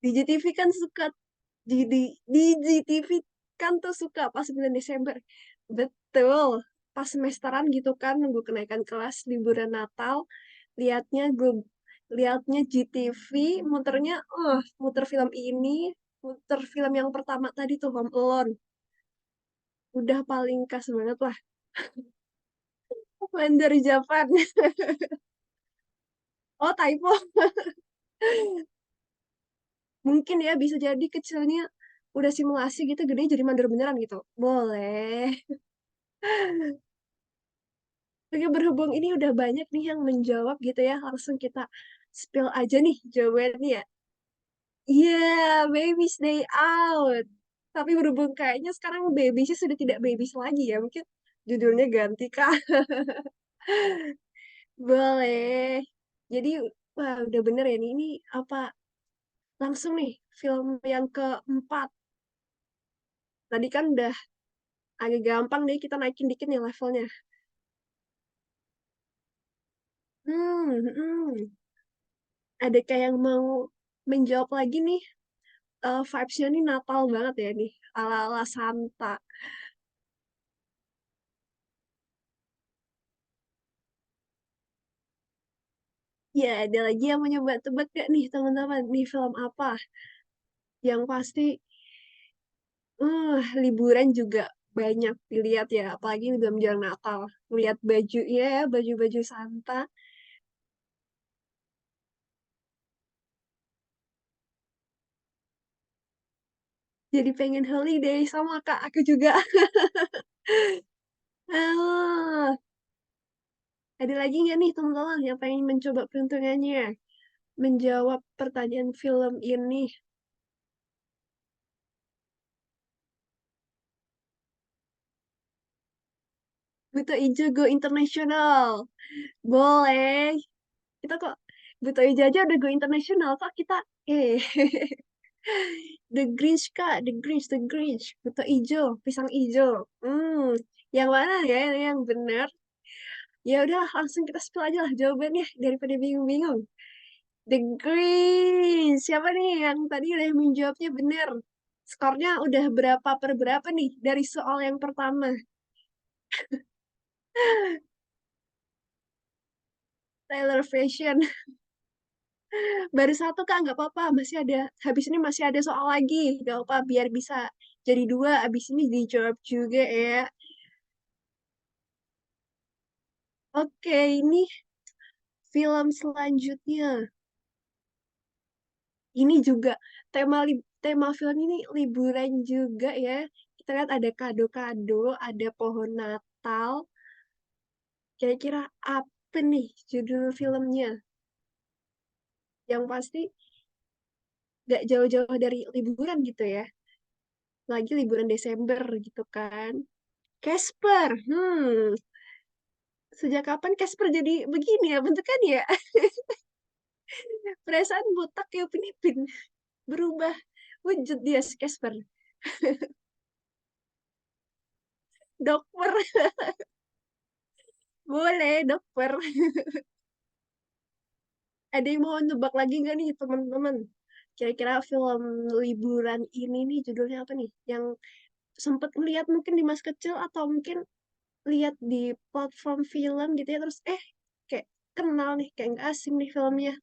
Di GTV kan suka di GTV kan tuh suka pas bulan Desember. Betul. Pas semesteran gitu kan nunggu kenaikan kelas liburan Natal, lihatnya GTV muternya muter film ini, muter film yang pertama tadi tuh Home Alone. Udah paling khas banget lah. Main dari Japan. Oh, typo. Mungkin ya bisa jadi kecilnya udah simulasi gitu, gede jadi mandor beneran gitu. Boleh. Oke, berhubung ini udah banyak nih yang menjawab gitu ya, langsung kita spill aja nih jawabannya ya. Iya, Baby's Day Out. Tapi berhubung kayaknya sekarang Babiesnya sudah tidak babies lagi ya, mungkin judulnya ganti kah? Boleh. Jadi, wah udah bener ya nih, ini apa, langsung nih film yang keempat. Tadi kan udah agak gampang deh, kita naikin dikit nih levelnya. Hmm. Ada kayak yang mau menjawab lagi nih, vibes-nya nih Natal banget ya nih, ala-ala Santa. Ya, ada lagi yang mau nyoba tebak gak nih teman-teman, nih film apa? Yang pasti, liburan juga banyak dilihat ya, apalagi udah menjelang Natal. Lihat bajunya ya, baju-baju Santa. Jadi pengen holiday sama Kak, aku juga. Ah, ada lagi nggak nih teman-teman yang pengen mencoba peruntungannya? Menjawab pertanyaan film ini. Buto Ijo Go International. Boleh. Kita kok Buto Ijo aja udah go international. Kok kita eh The Grinch Kak, The Grinch, The Grinch. Buto Ijo, pisang ijo. Yang mana ya yang benar? Ya udah langsung kita spill aja lah jawabannya daripada bingung-bingung. The Grinch. Siapa nih yang tadi udah menjawabnya benar? Skornya udah berapa per berapa nih dari soal yang pertama? Taylor Fashion. Baru satu Kak, nggak apa-apa. Masih ada, habis ini masih ada soal lagi. Nggak apa, biar bisa jadi dua. Habis ini dijawab juga ya. Oke, ini film selanjutnya. Ini juga tema film ini liburan juga ya. Kita lihat ada kado-kado, ada pohon Natal. Kira-kira apa nih judul filmnya? Yang pasti nggak jauh-jauh dari liburan gitu ya. Lagi liburan Desember gitu kan. Casper. Sejak kapan Casper jadi begini ya bentukannya ya? Perasaan botak ya Upin berubah wujud dia si Casper. Dokper. Boleh, dokter. Ada yang mau nebak lagi nggak nih teman-teman? Kira-kira film liburan ini nih judulnya apa nih? Yang sempat melihat mungkin di masa kecil atau mungkin lihat di platform film gitu ya terus kayak kenal nih kayak nggak asing nih filmnya.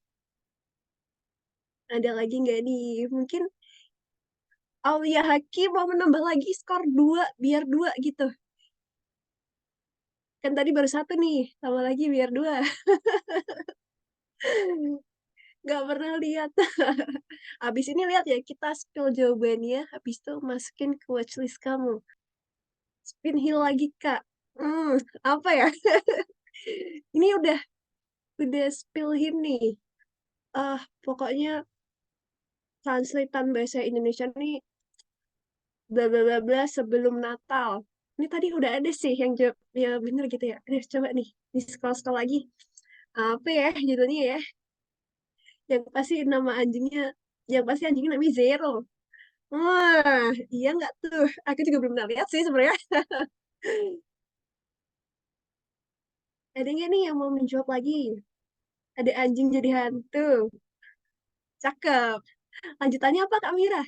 Ada lagi nggak nih? Mungkin Aulia Hakim mau menambah lagi skor 2 biar 2 gitu. Kan tadi baru satu nih, tambah lagi biar 2. Nggak pernah lihat. Habis ini lihat ya, kita spill jawabannya, habis itu masukin ke watchlist kamu. Spin Hill lagi, Kak. Apa ya? Ini udah spillin nih. Pokoknya translatean bahasa Indonesia nih bla bla bla bla sebelum Natal. Ini tadi udah ada sih yang jawab ya bener gitu ya. Aduh, coba nih, di scroll lagi. Apa ya judulnya ya? Yang pasti nama anjingnya Yang pasti anjingnya namanya Zero. Wah, iya nggak tuh? Aku juga belum pernah lihat sih sebenarnya. Ada nggak nih yang mau menjawab lagi? Ada anjing jadi hantu. Cakep. Lanjutannya apa, Kak Mira?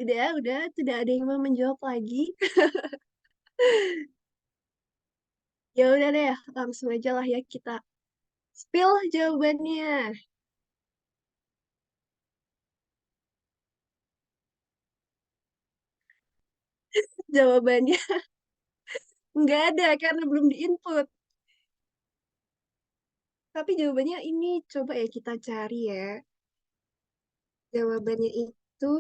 Udah, tidak ada yang mau menjawab lagi. Ya udah deh, langsung aja lah ya kita spill jawabannya. Jawabannya nggak ada karena belum diinput. Tapi jawabannya ini coba ya kita cari ya. Jawabannya itu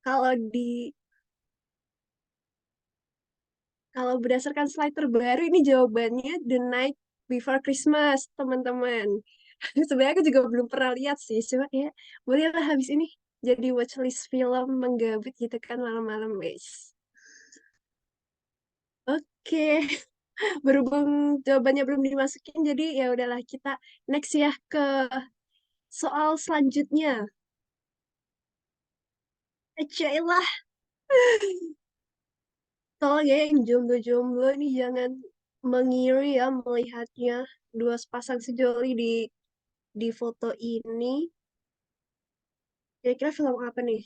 kalau di kalau berdasarkan slide terbaru ini jawabannya The Night Before Christmas, teman-teman. Sebenarnya aku juga belum pernah lihat sih, cuma ya bolehlah habis ini jadi watchlist film menggabut gitu kan malam-malam, guys. Oke, berhubung jawabannya belum dimasukin, jadi ya udahlah kita next ya ke soal selanjutnya. Ecailah, tolong ya yang jomblo-jomblo ini jangan mengiri ya melihatnya dua sepasang sejoli di foto ini. Kira-kira film apa nih?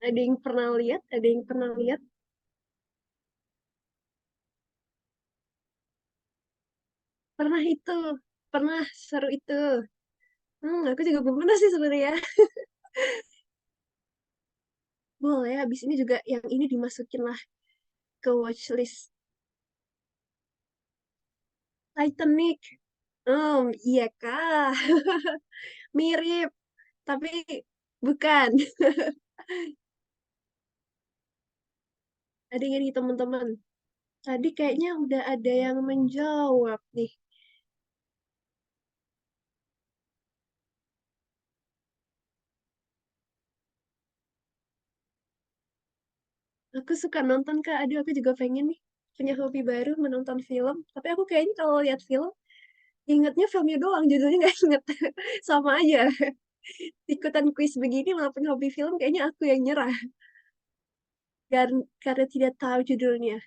Ada yang pernah lihat? Ada yang pernah lihat? Pernah itu, pernah seru itu. Aku juga belum pernah sih sebenarnya. Boleh, habis ini juga yang ini dimasukin lah ke watchlist. Titanic. Iya kah? Mirip, tapi bukan. Ada yang nih teman-teman. Tadi kayaknya udah ada yang menjawab nih. Aku suka nonton Kak. Aduh, aku juga pengen nih punya hobi baru menonton film. Tapi aku kayaknya kalau lihat film, ingetnya filmnya doang, judulnya nggak inget. Sama aja. Ikutan kuis begini walaupun hobi film, kayaknya aku yang nyerah. Karena tidak tahu judulnya.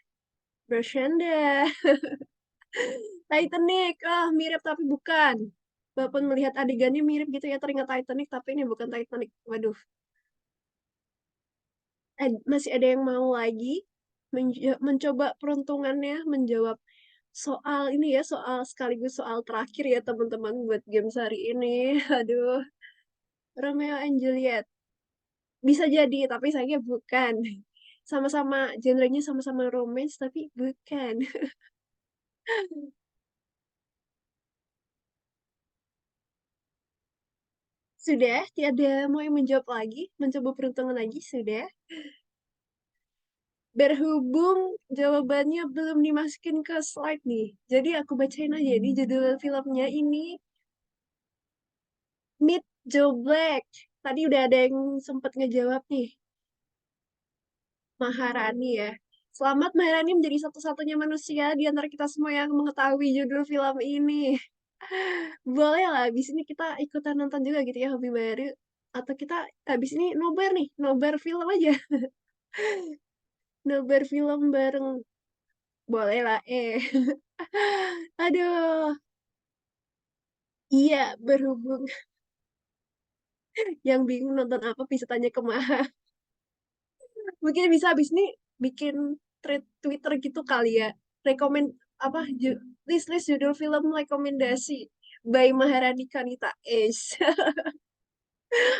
Bercanda. Titanic. Mirip tapi bukan. Walaupun melihat adegannya mirip gitu ya, teringat Titanic, tapi ini bukan Titanic. Waduh. Masih ada yang mau lagi mencoba peruntungannya menjawab soal ini ya, soal sekaligus soal terakhir ya teman-teman buat game hari ini. Aduh, Romeo and Juliet. Bisa jadi, tapi saya bukan. Sama-sama genrenya sama-sama romance, tapi bukan. Sudah, tiada mau yang menjawab lagi, mencoba peruntungan lagi, sudah. Berhubung jawabannya belum dimasukin ke slide nih, jadi aku bacain aja nih judul filmnya ini Meet Joe Black. Tadi udah ada yang sempat ngejawab nih, Maharani ya. Selamat Maharani menjadi satu-satunya manusia di antara kita semua yang mengetahui judul film ini. Boleh lah, habis ini kita ikutan nonton juga gitu ya, hobi baru. Atau kita habis ini nobar nih, nobar film aja. Nobar film bareng. Boleh lah, Aduh, iya berhubung yang bingung nonton apa bisa tanya ke Maha. Mungkin bisa habis ini bikin thread Twitter gitu kali ya. Rekomen apa list-list judul film rekomendasi by Maharani Kanita Ace.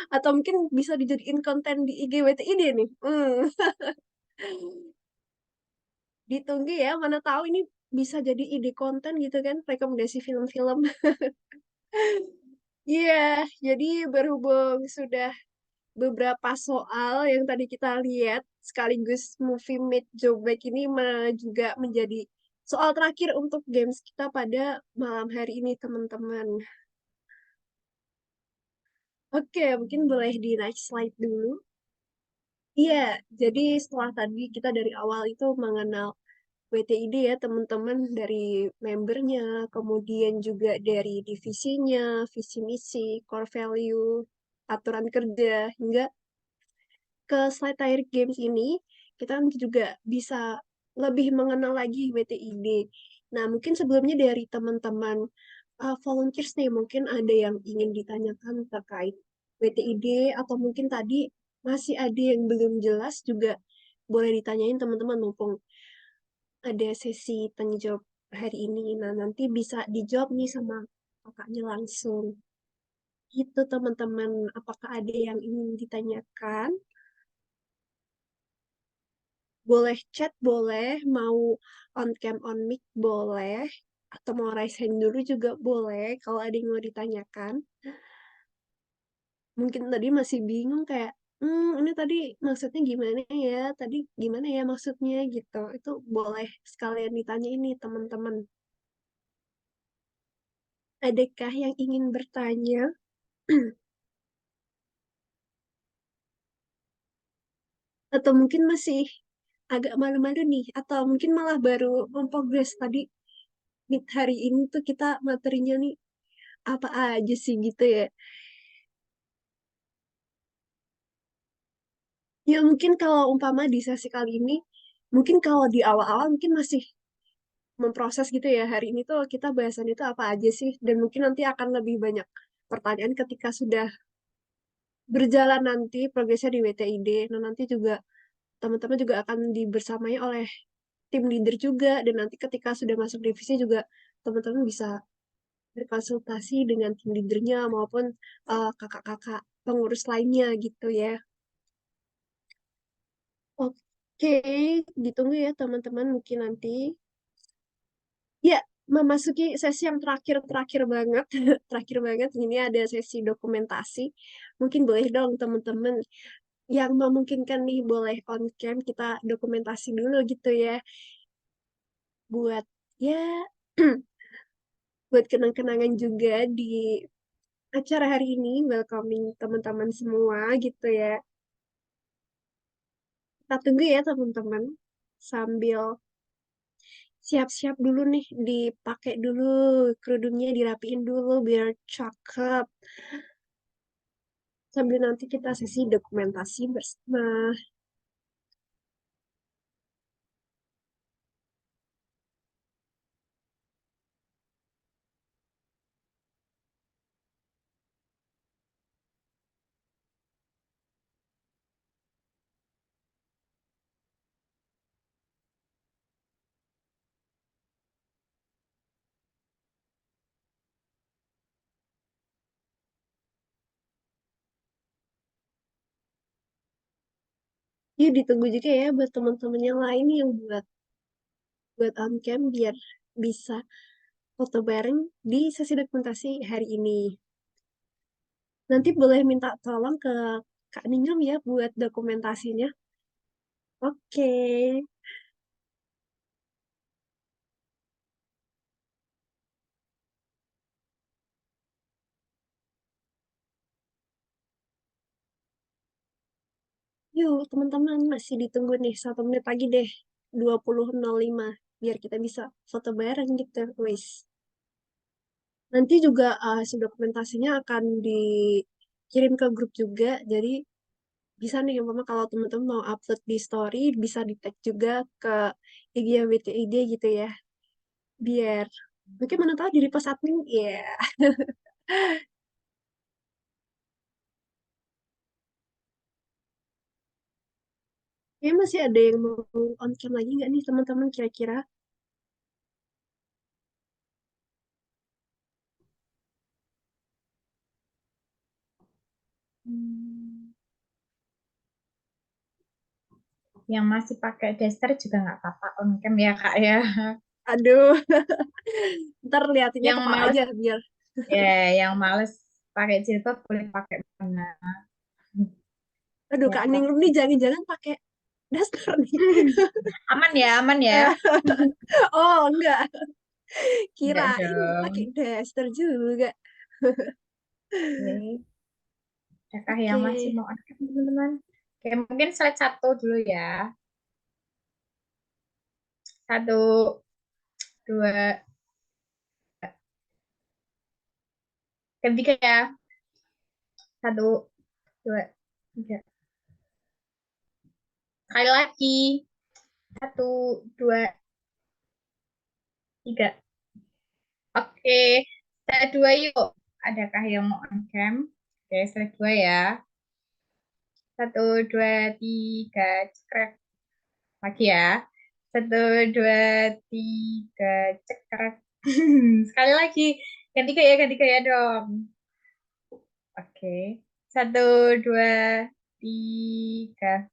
Atau mungkin bisa dijadiin konten di IGWTID nih. Ditunggu ya, mana tahu ini bisa jadi ide konten gitu kan, rekomendasi film-film. Iya, jadi berhubung sudah beberapa soal yang tadi kita lihat, sekaligus movie Meet Joe Black ini juga menjadi soal terakhir untuk games kita pada malam hari ini, teman-teman. Oke, mungkin boleh di next slide dulu. Iya, jadi setelah tadi kita dari awal itu mengenal WTID ya teman-teman, dari membernya, kemudian juga dari divisinya, visi misi, core value, aturan kerja, hingga ke slide terakhir games ini, kita nanti juga bisa lebih mengenal lagi WTID. Nah, mungkin sebelumnya dari teman-teman volunteers nih, mungkin ada yang ingin ditanyakan terkait WTID, atau mungkin tadi masih ada yang belum jelas juga boleh ditanyain teman-teman mumpung ada sesi tanya jawab hari ini. Nah, nanti bisa dijawab nih sama kakaknya langsung. Itu teman-teman, apakah ada yang ingin ditanyakan? Boleh chat, boleh, mau on cam, on mic, boleh, atau mau raise hand dulu juga boleh, kalau ada yang mau ditanyakan. Mungkin tadi masih bingung kayak, ini tadi maksudnya gimana ya, tadi gimana ya maksudnya gitu. Itu boleh sekalian ditanya ini teman-teman. Adakah yang ingin bertanya? Atau mungkin masih agak malu-malu nih, atau mungkin malah baru memprogres tadi meet hari ini tuh kita materinya nih apa aja sih gitu ya. Ya mungkin kalau umpama di sesi kali ini, mungkin kalau di awal-awal mungkin masih memproses gitu ya. Hari ini tuh kita bahasan itu apa aja sih, dan mungkin nanti akan lebih banyak pertanyaan ketika sudah berjalan nanti progresnya di WTID. Nah nanti juga teman-teman juga akan dibersamai oleh tim leader juga, dan nanti ketika sudah masuk divisi juga teman-teman bisa berkonsultasi dengan tim leadernya maupun kakak-kakak pengurus lainnya gitu ya. Oke, ditunggu ya teman-teman, mungkin nanti. Ya, memasuki sesi yang terakhir banget. Terakhir banget, ini ada sesi dokumentasi. Mungkin boleh dong teman-teman yang memungkinkan nih boleh on cam, kita dokumentasi dulu gitu ya. Buat ya buat kenang-kenangan juga di acara hari ini, welcoming teman-teman semua gitu ya. Kita tunggu ya teman-teman, sambil siap-siap dulu nih, dipakai dulu kerudungnya, dirapiin dulu biar cakep. Sambil nanti kita sesi dokumentasi bersama. Yuk ditunggu juga ya buat teman-teman yang lain yang buat on cam biar bisa foto bareng di sesi dokumentasi hari ini. Nanti boleh minta tolong ke Kak Ningrum ya buat dokumentasinya. Oke. Yuk, teman-teman masih ditunggu nih 1 menit lagi deh. 20.05 biar kita bisa foto bareng gitu, wis. Nanti juga hasil dokumentasinya akan dikirim ke grup juga. Jadi bisa nih umpama kalau teman-teman mau upload di story bisa di tag juga ke IG WTID gitu ya. Biar mungkin mana tahu di repost admin ya. Ya masih ada yang mau on cam lagi nggak nih teman-teman kira-kira? Hmm. Yang masih pakai daster juga nggak apa-apa on cam ya Kak ya. Aduh, ntar liatinnya Yang kepala males aja biar. ya, yang males pakai jilbab, boleh pakai mana. Aduh, Ya, Kak Ningrum nih jangan-jangan pakai daster nih. aman ya, aman ya. Oh, enggak. Enggak Kirain dong. pakai daster juga. Oke. Adakah yang masih Oke. mau on cam, teman-teman? Oke, mungkin slide 1 dulu ya. 1, 2, yang 3 ya. 1, 2, 3. Sekali lagi. 1, 2, 3. Oke, slide 2 yuk. Adakah yang mau on cam? Oke, slide 2 ya. 1, 2, 3, cekrek. Lagi ya. 1, 2, 3, cekrek. Sekali lagi. Yang tiga ya dong. Oke. 1, 2, 3.